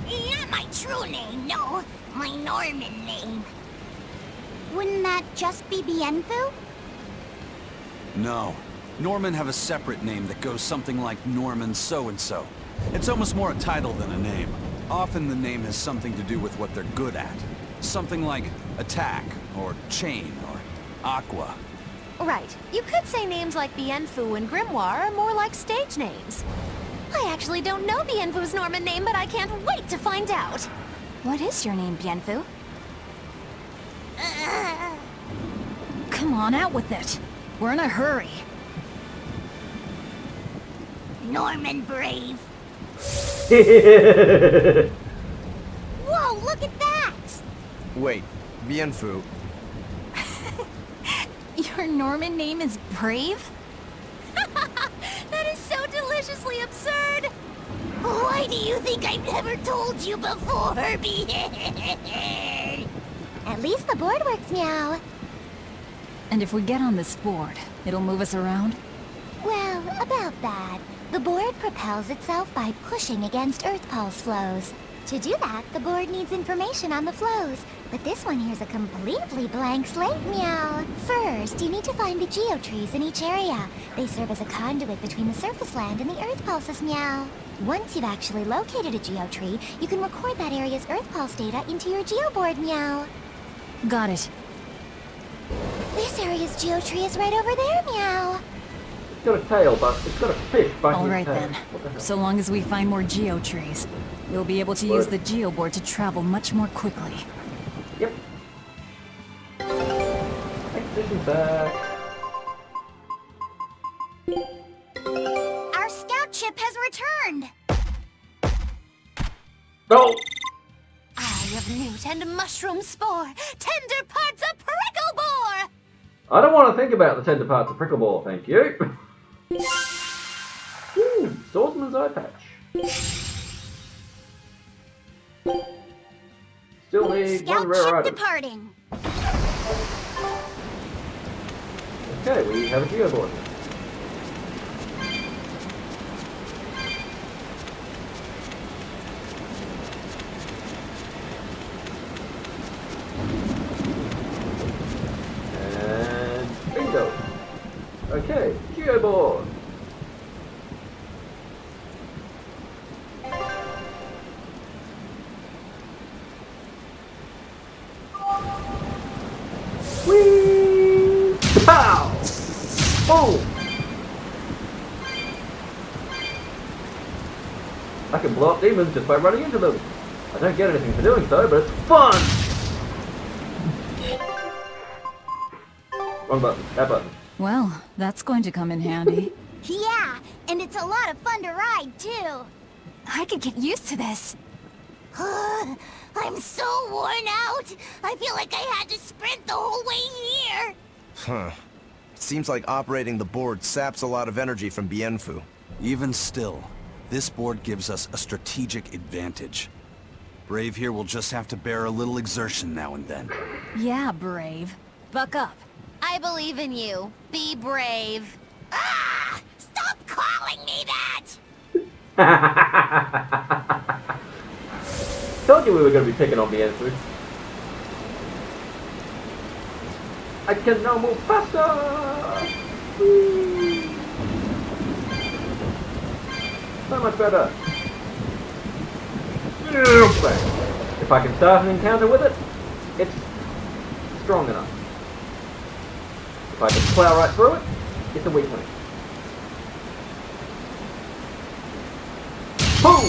Not my true name, no. My Norman name. Wouldn't that just be Bienfu? No. Norman have a separate name that goes something like Norman so-and-so. It's almost more a title than a name. Often the name has something to do with what they're good at. Something like Attack, or Chain, or Aqua. Right. You could say names like Bienfu and Grimoire are more like stage names. I actually don't know Bienfu's Norman name, but I can't wait to find out. What is your name, Bienfu? Come on, out with it. We're in a hurry. Norman Brave. Whoa, look at that! Wait, Bienfu. Your Norman name is Brave? That is so deliciously absurd! Why do you think I've never told you before, At least the board works, meow. And if we get on this board, it'll move us around? Well, about that. The board propels itself by pushing against Earth pulse flows. To do that, the board needs information on the flows, but this one here's a completely blank slate, meow. First, you need to find the geotrees in each area. They serve as a conduit between the surface land and the Earth pulses, meow. Once you've actually located a geotree, you can record that area's Earth pulse data into your geoboard, meow. Got it. This area's geotree is right over there, meow. It's got a tail, but it's got a fish biting All its right tail. then. What the hell? So long as we find more geotrees, we'll be able to use the geoboard to travel much more quickly. Yep. Mission's back. Our scout ship has returned. Go! Eye of newt and mushroom spore, tender parts of prickle bore. I don't want to think about the tender parts of prickle ball, thank you. Ooh, swordsman's eye patch. Still need one Scout rare ship item. departing. Okay, we have a geoboard. And bingo. Okay, geoboard. Whee! Pow! Boom! I can blow up demons just by running into them. I don't get anything for doing so, but it's fun! Wrong button. That button. Well, that's going to come in handy. Yeah, and it's a lot of fun to ride, too. I could get used to this. I'm so worn out. I feel like I had to sprint the whole way here. Huh. Seems like operating the board saps a lot of energy from Bienfu. Even still, this board gives us a strategic advantage. Brave here will just have to bear a little exertion now and then. Yeah, Brave. Buck up. I believe in you. Be brave. Ah! Stop calling me that! Told you we were going to be picking on the answer. I can now move faster! Whee! So much better. If I can start an encounter with it, it's strong enough. If I can plow right through it, it's a weak link. Boom!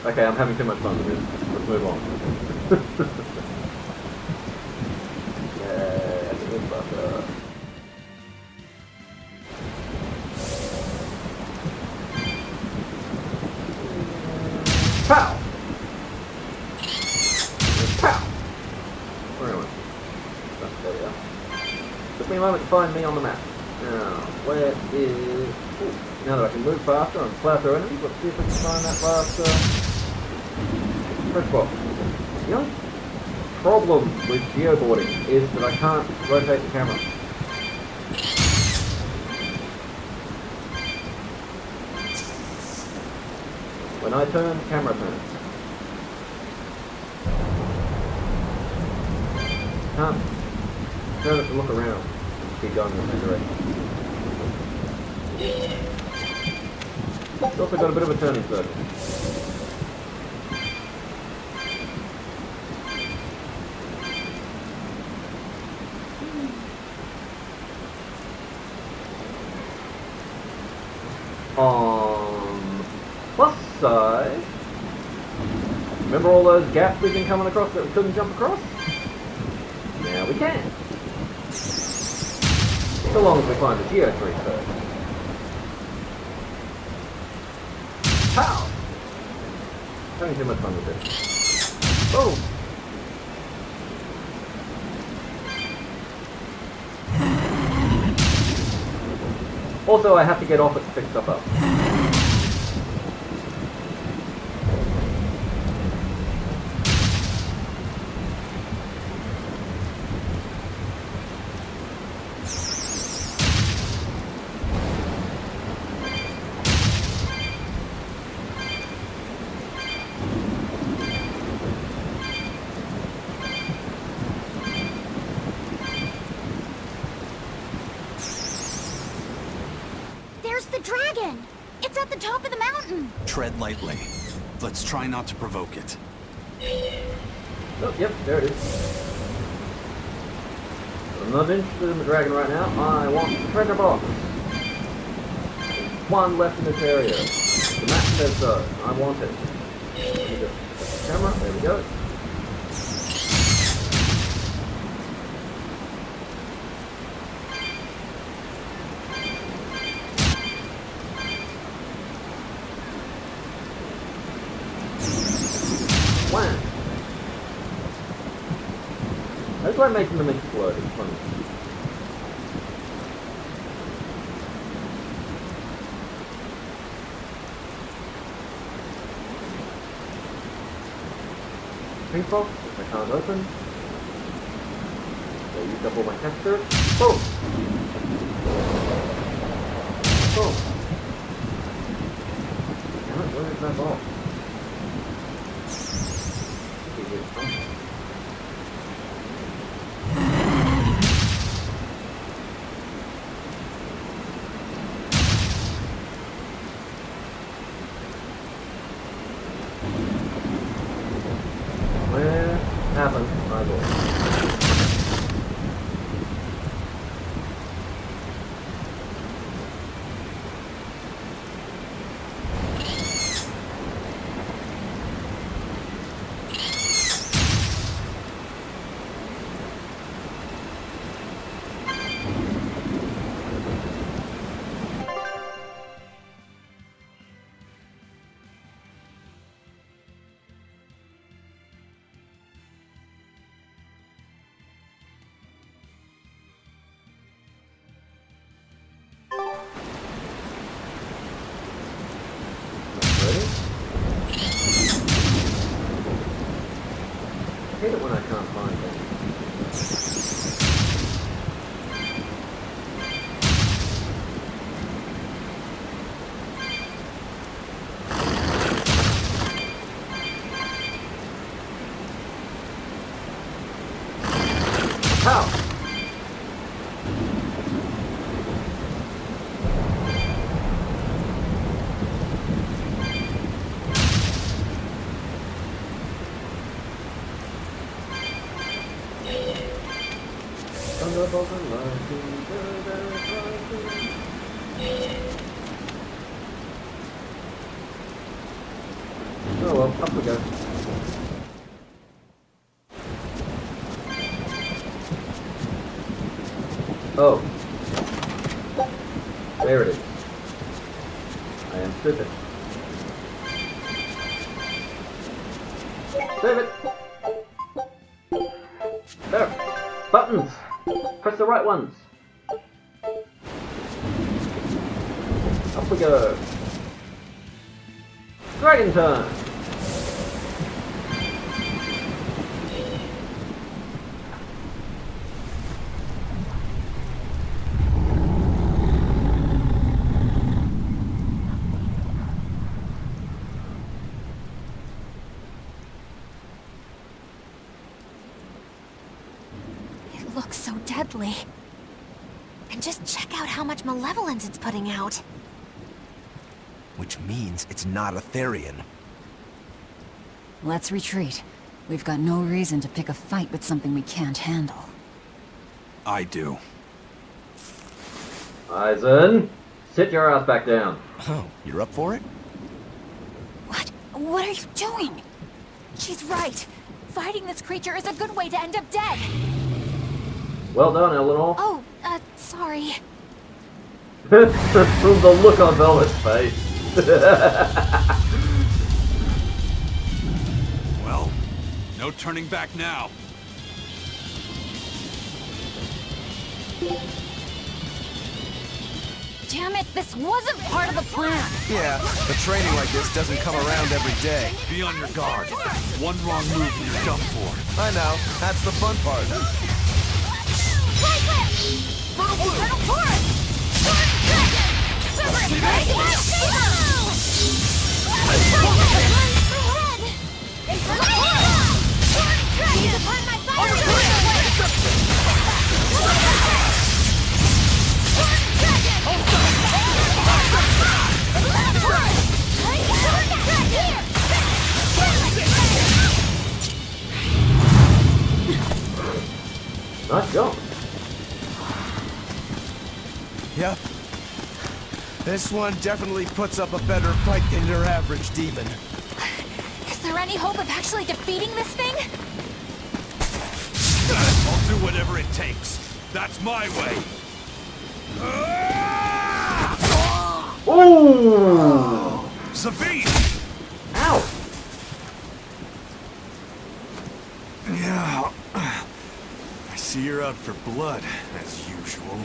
Okay, I'm having too much fun with this. Let's move on. Yeah, I can move faster. Pow! Pow! Where am I? There we are. Took me a moment to find me on the map. Now, where is... Ooh, now that I can move faster and plow through enemies, let's see if we can find that faster. Press box. The only problem with geoboarding is that I can't rotate the camera. When I turn, the camera turns. Can't turn it to look around and keep going in the same direction. It's also got a bit of a turning circle. On plus side, remember all those gaps we've been coming across that we couldn't jump across? Now we can. So long as we find the geo tree first. Pow! Having too much fun with this. Boom! Also, I have to get off it to pick stuff up. Top of the mountain. Tread lightly. Let's try not to provoke it. Oh, yep, there it is. I'm not interested in the dragon right now. I want the treasure box. One left in this area. The map says so. I want it. Let me just set the camera. There we go. Wham! I just like making them explode, it's funny. Pink box, which I can't open. So use up all my textures. Boom! Boom! Damn it, where is that ball? Where happened my ball? I hate it when I can't find things. How? Oh well, up we go. Oh. There it is. I am stupid. Save it! There! Buttons! Press the right ones! Up we go! Dragon turn! It looks so deadly. And just check out how much malevolence it's putting out. Which means it's not a Therian. Let's retreat. We've got no reason to pick a fight with something we can't handle. I do. Eisen, sit your ass back down. Oh, you're up for it? What? What are you doing? She's right. Fighting this creature is a good way to end up dead. Well done, Eleanor. Oh, sorry. The look on Velvet's face. Well, no turning back now. Damn it, this wasn't part of the plan. Yeah, but training like this doesn't come around every day. Be on your guard. One wrong move and you're done for. I know, that's the fun part. Infernal Forest! Super Nice job. Yep. This one definitely puts up a better fight than your average demon. Is there any hope of actually defeating this thing? I'll do whatever it takes. That's my way. Ooh! Sabine! Ow! blood for blood, as usual.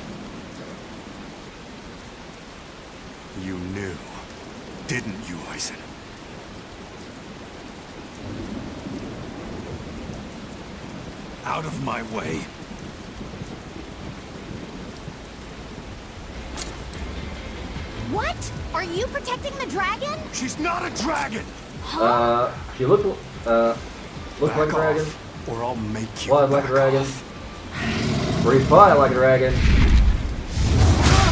You knew, didn't you, Eisen? Out of my way. What? Are you protecting the dragon? She's not a dragon! She looks like a dragon. Or I'll make you Flies like a dragon. Breathe fire like a dragon.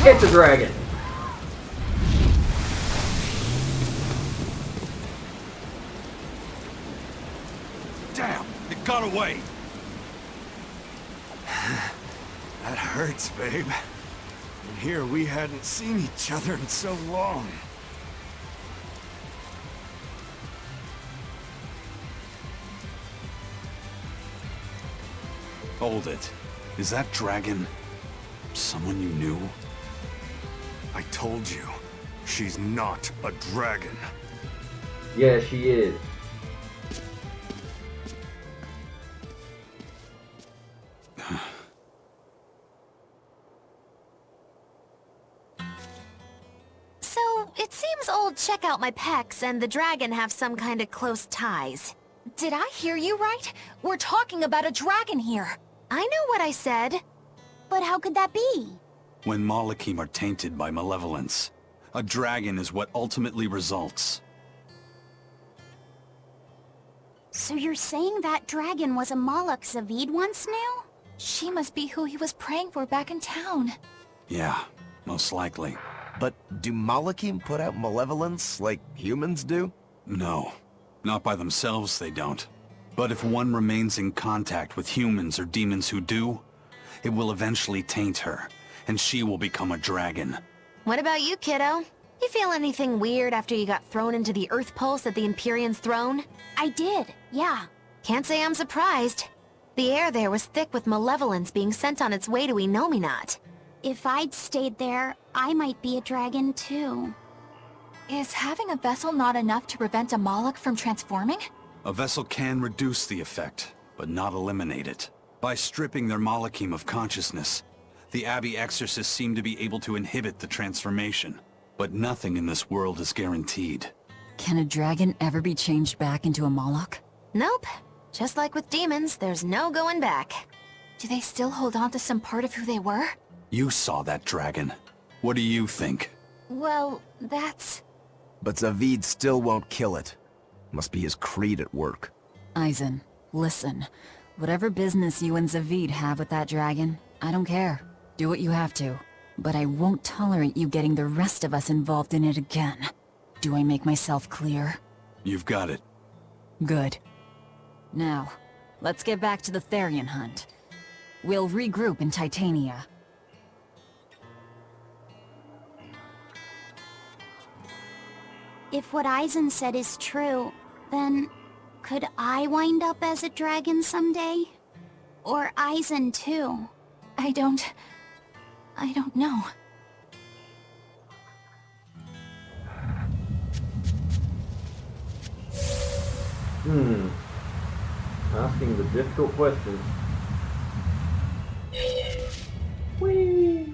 It's a dragon! Damn! It got away! That hurts, babe. And here we hadn't seen each other in so long. Hold it. Is that dragon someone you knew? I told you, she's not a dragon. Yeah, she is. So, it seems old Check Out My Pecs and the dragon have some kind of close ties. Did I hear you right? We're talking about a dragon here. I know what I said. But how could that be? When Malachim are tainted by malevolence, a dragon is what ultimately results. So you're saying that dragon was a Malak Zavid once knew? She must be who he was praying for back in town. Yeah, most likely. But do Malachim put out malevolence like humans do? No, not by themselves they don't. But if one remains in contact with humans or demons who do, it will eventually taint her, and she will become a dragon. What about you, kiddo? You feel anything weird after you got thrown into the Earth Pulse at the Empyrean's throne? I did, yeah. Can't say I'm surprised. The air there was thick with malevolence being sent on its way to Enominat. If I'd stayed there, I might be a dragon too. Is having a vessel not enough to prevent a Malak from transforming? A vessel can reduce the effect, but not eliminate it. By stripping their Malachim of consciousness, the Abbey exorcists seem to be able to inhibit the transformation. But nothing in this world is guaranteed. Can a dragon ever be changed back into a Malak? Nope. Just like with demons, there's no going back. Do they still hold on to some part of who they were? You saw that dragon. What do you think? Well, that's... But Zavid still won't kill it. Must be his creed at work. Eisen, listen. Whatever business you and Zavid have with that dragon, I don't care. Do what you have to. But I won't tolerate you getting the rest of us involved in it again. Do I make myself clear? You've got it. Good. Now, let's get back to the Therian hunt. We'll regroup in Titania. If what Eisen said is true, then could I wind up as a dragon someday? Or Eisen too? I don't know. Asking the difficult questions. Whee!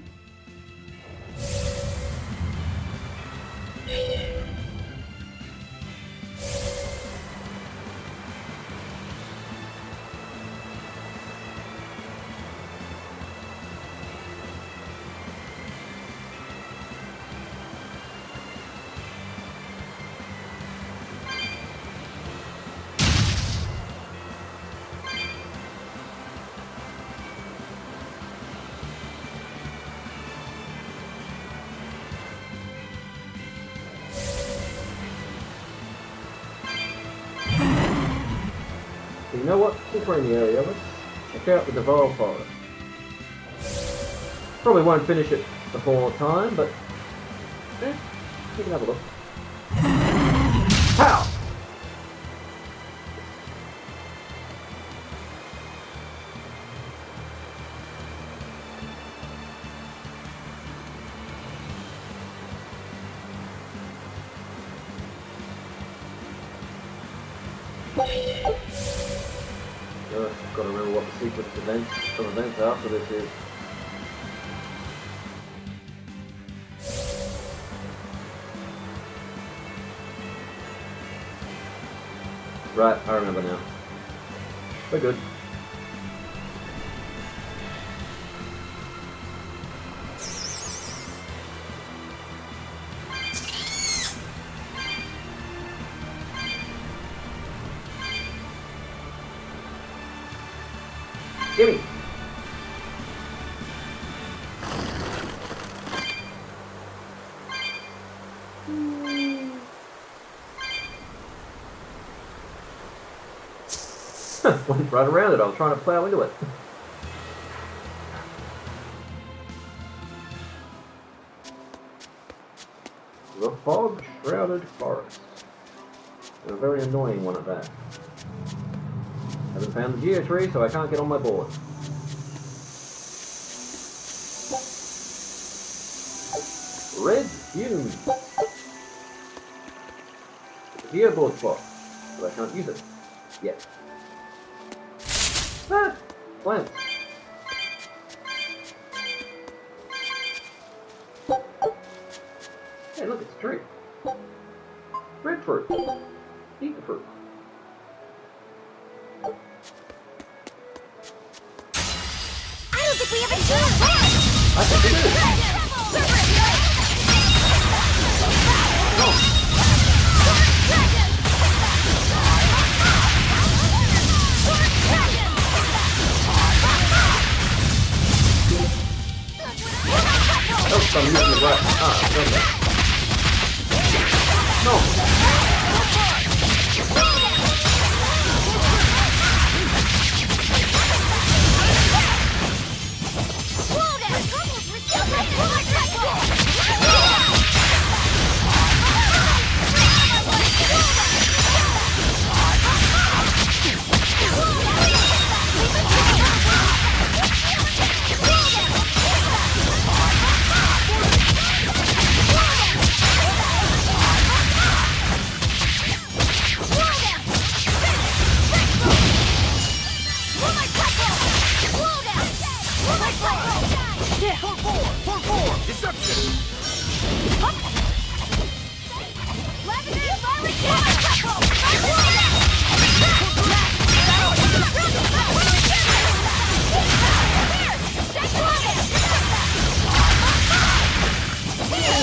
You know what? Since we're in the area, let's check out the Deval Forest. Probably won't finish it before time, but we can have a look. Pow! I've got to remember what the sequence of events after this is. Right, I remember now. We're good. Gimme! Went right around it, I was trying to plow into it. The fog-shrouded forest. A very annoying one at that. Haven't found the geotree, so I can't get on my board. Red fume. It's a geoboard spot, but I can't use it yet. Ah! Plants. Hey, look, it's a tree. Breadfruit. Eat the fruit. I don't think we have a chance. I think we do. Oh, I'm using the right. Ah, okay. No.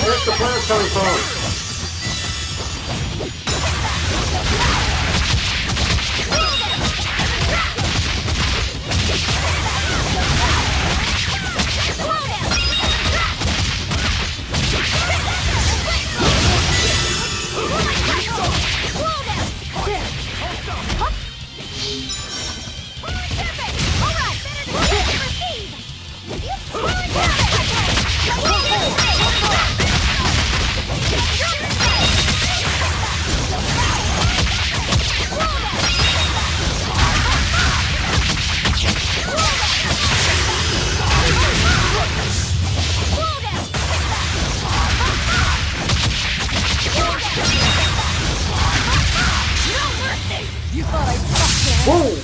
Where's the planet coming from?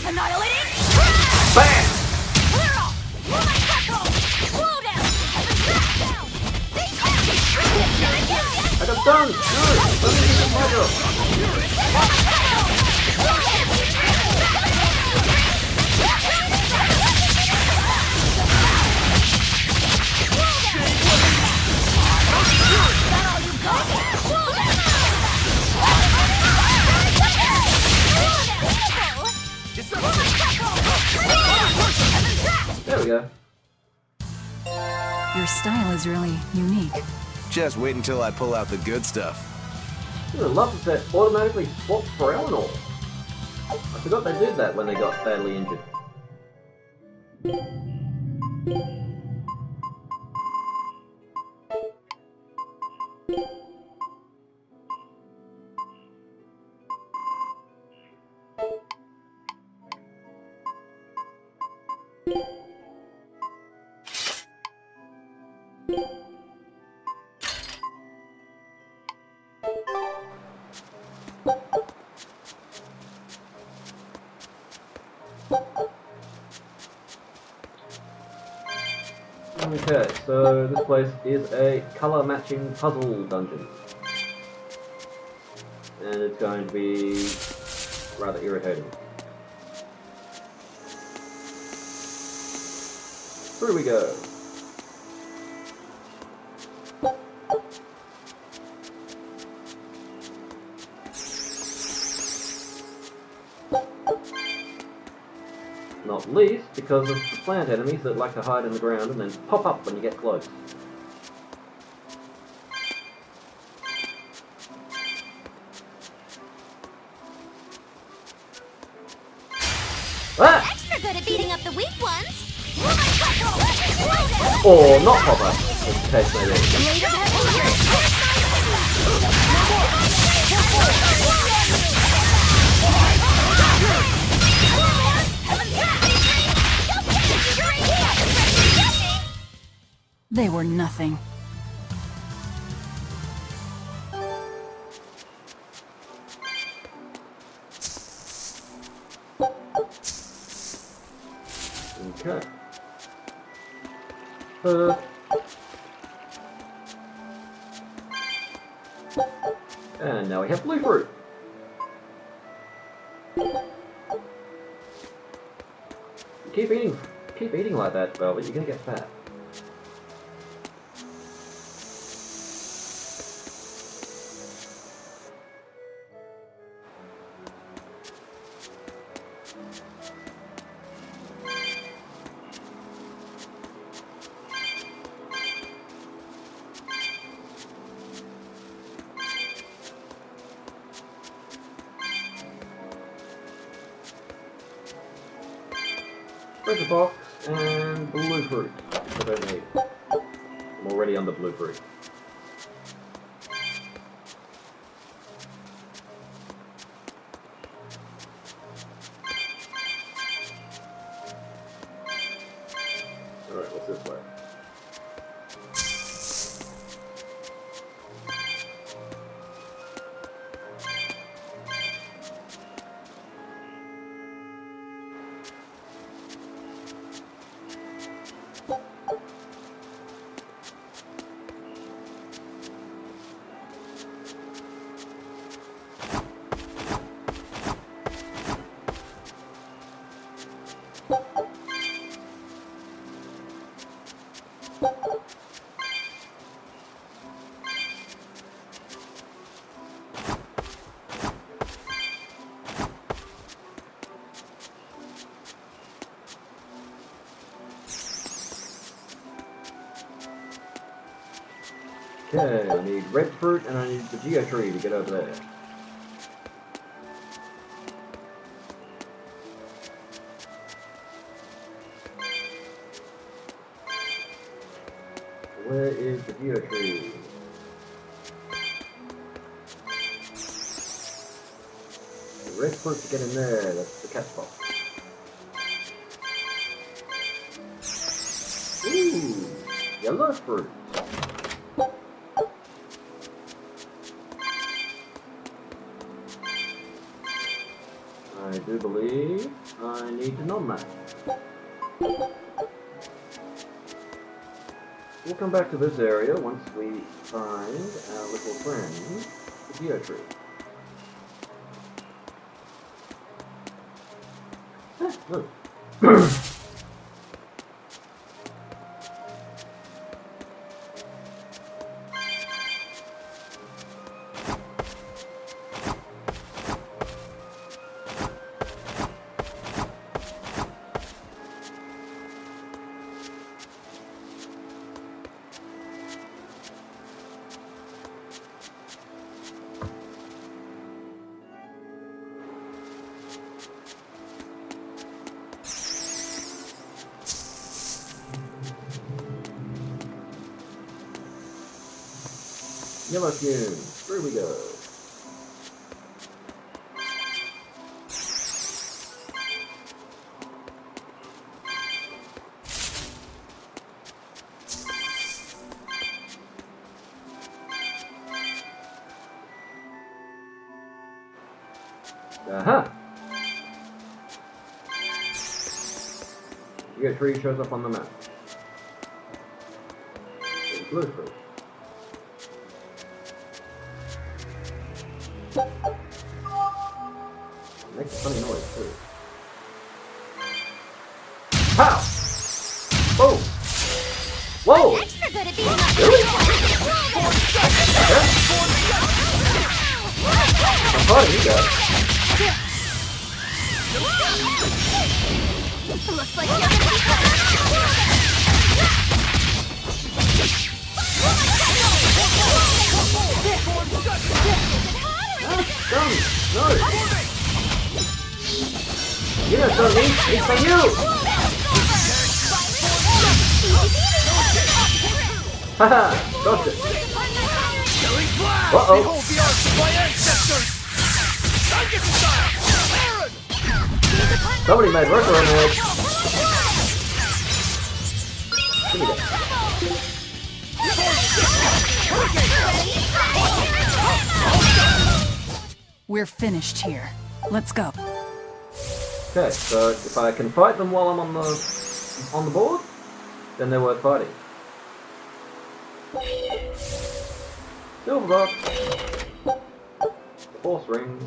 Annihilating! Bam! Clear off! Slow down! I got done! Good! Let me get the fire! There we go. Your style is really unique. Just wait until I pull out the good stuff. I would love that automatically swapped for Eleanor. I forgot they did that when they got badly injured. Okay, so this place is a color matching puzzle dungeon. And it's going to be rather irritating. Through we go. Not least because of the plant enemies that like to hide in the ground and then pop up when you get close. Ah! Extra good at beating up the weak ones. Or not pop up, as the case may be. They were nothing. Okay. And now we have blue fruit. Keep eating like that, Velvet, you're gonna get fat. Treasure box and blue fruit. That's what I need. I'm already on the blue fruit. Alright, what's this way? Okay, I need red fruit and I need the Geo tree to get over there. Where is the Geo tree? The red fruit to get in there, that's the catch box. Ooh, yellow fruit. I do believe I need to nom that. We'll come back to this area once we find our little friend, the Geo tree. Look. Yellow fumes, through we go. Aha! Your tree shows up on the map. Blue fruit. It makes a funny noise too. Pow! Whoa! Whoa! Extra good at beating up. Really? I'm proud of you guys. Looks like you're gonna be No! You know something? It's for you! Haha! Gotcha! Uh-oh! Somebody made Berseria on the edge. Give me that. We're finished here. Let's go. Okay, so if I can fight them while I'm on the board, then they're worth fighting. Silver box. Force ring.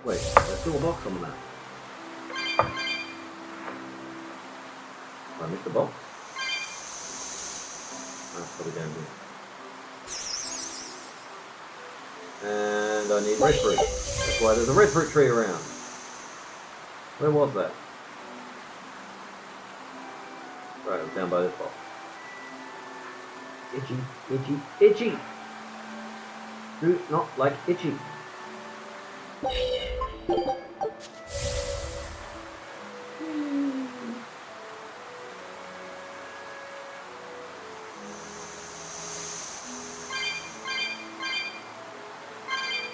Wait, there's still a box on the map. I missed the box. That's probably down here. And I need red fruit. That's why there's a red fruit tree around. Where was that? Right, it was down by this box. Itchy, itchy, itchy! Do not like itchy.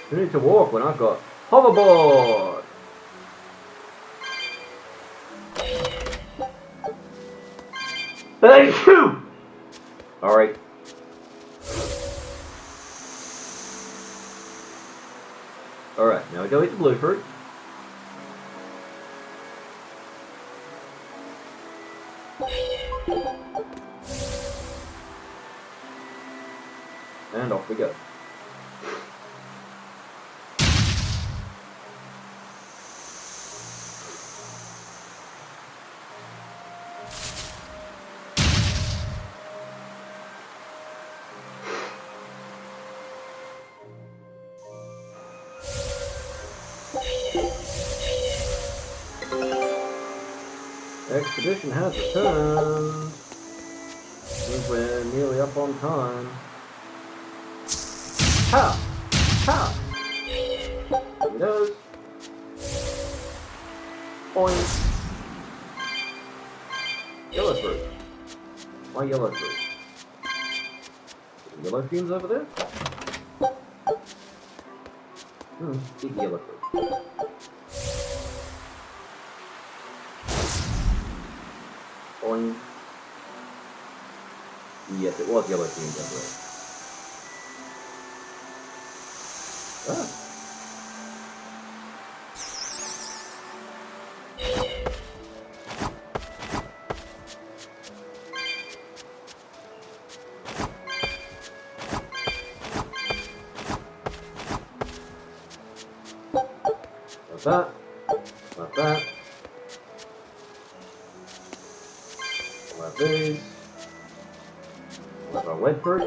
You need to walk when I've got hoverboard. Hey, phew! Alright. Alright, now we go eat the blue fruit. And off we go. Expedition has returned. Means we're nearly up on time. Ha! Ha! He knows. Point. Yellow fruit. Why yellow fruit? Yellow fumes over there? Big yellow fruit. Boing. Yes, it was yellow fumes over there. Ah. Like that. Like that. Like these. Like our wet fruit.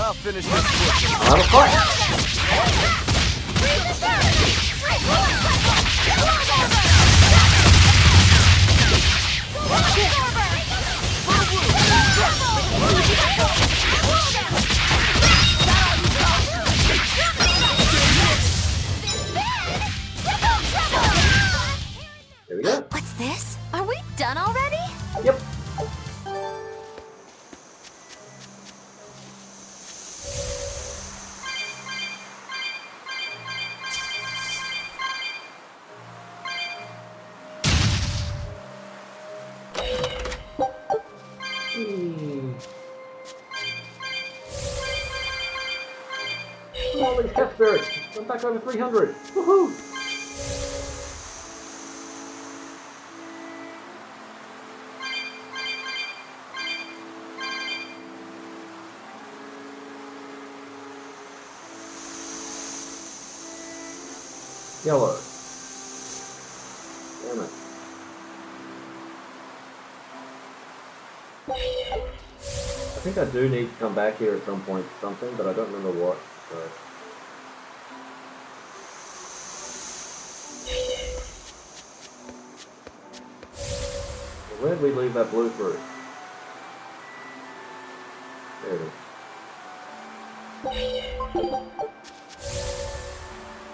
I'll finish this quickly. I'm a fight. There we go. What's this? Are we done already? Yep. All these cat spirits. I'm back over 300. Woohoo! Yellow. Damn it. I think I do need to come back here at some point for something, but I don't remember what. So. Where did we leave that blue fruit? There it is.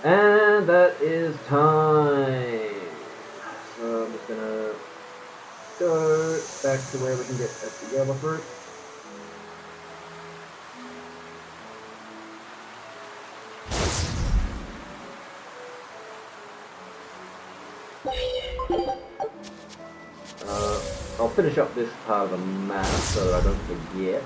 And that is time. So I'm just gonna go back to where we can get at the yellow fruit. I'll finish up this part of the map so that I don't forget.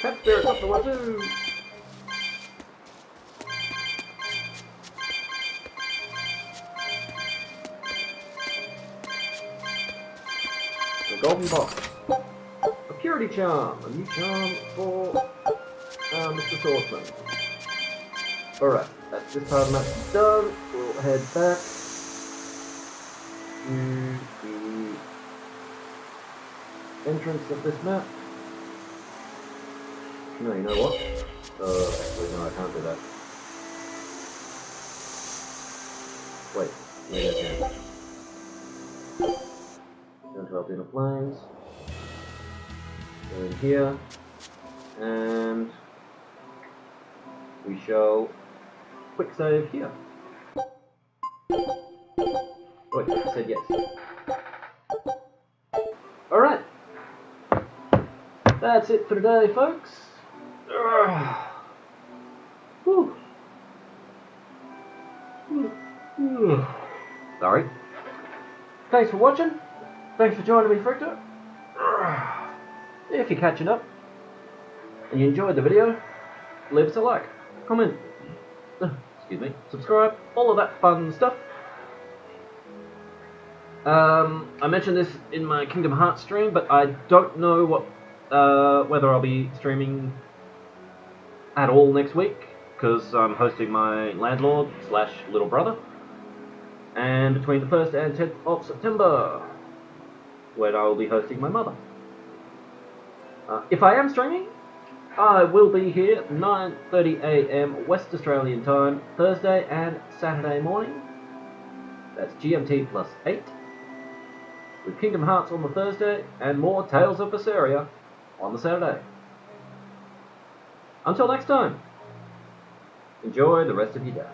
Cat spirit up the wazoo! A golden box. A purity charm. A new charm for Mr. Swordsman. Alright, that's this part of the map done. We'll head back to the entrance of this map. No, you know what? Actually, no, I can't do that. Wait, maybe I can. Down to Aldina Plains. Go in here. And we shall quick save here. Wait, I said yes. Alright. That's it for today, folks. Whew. Sorry. Thanks for watching. Thanks for joining me, Frictor. If you're catching up and you enjoyed the video, leave us a like, comment, excuse me, subscribe, all of that fun stuff. I mentioned this in my Kingdom Hearts stream, but I don't know what whether I'll be streaming at all next week, because I'm hosting my landlord / little brother, and between the 1st and 10th of September, when I will be hosting my mother. If I am streaming, I will be here at 9:30 AM West Australian time, Thursday and Saturday morning. That's GMT +8. With Kingdom Hearts on the Thursday and more Tales of Berseria on the Saturday. Until next time, enjoy the rest of your day.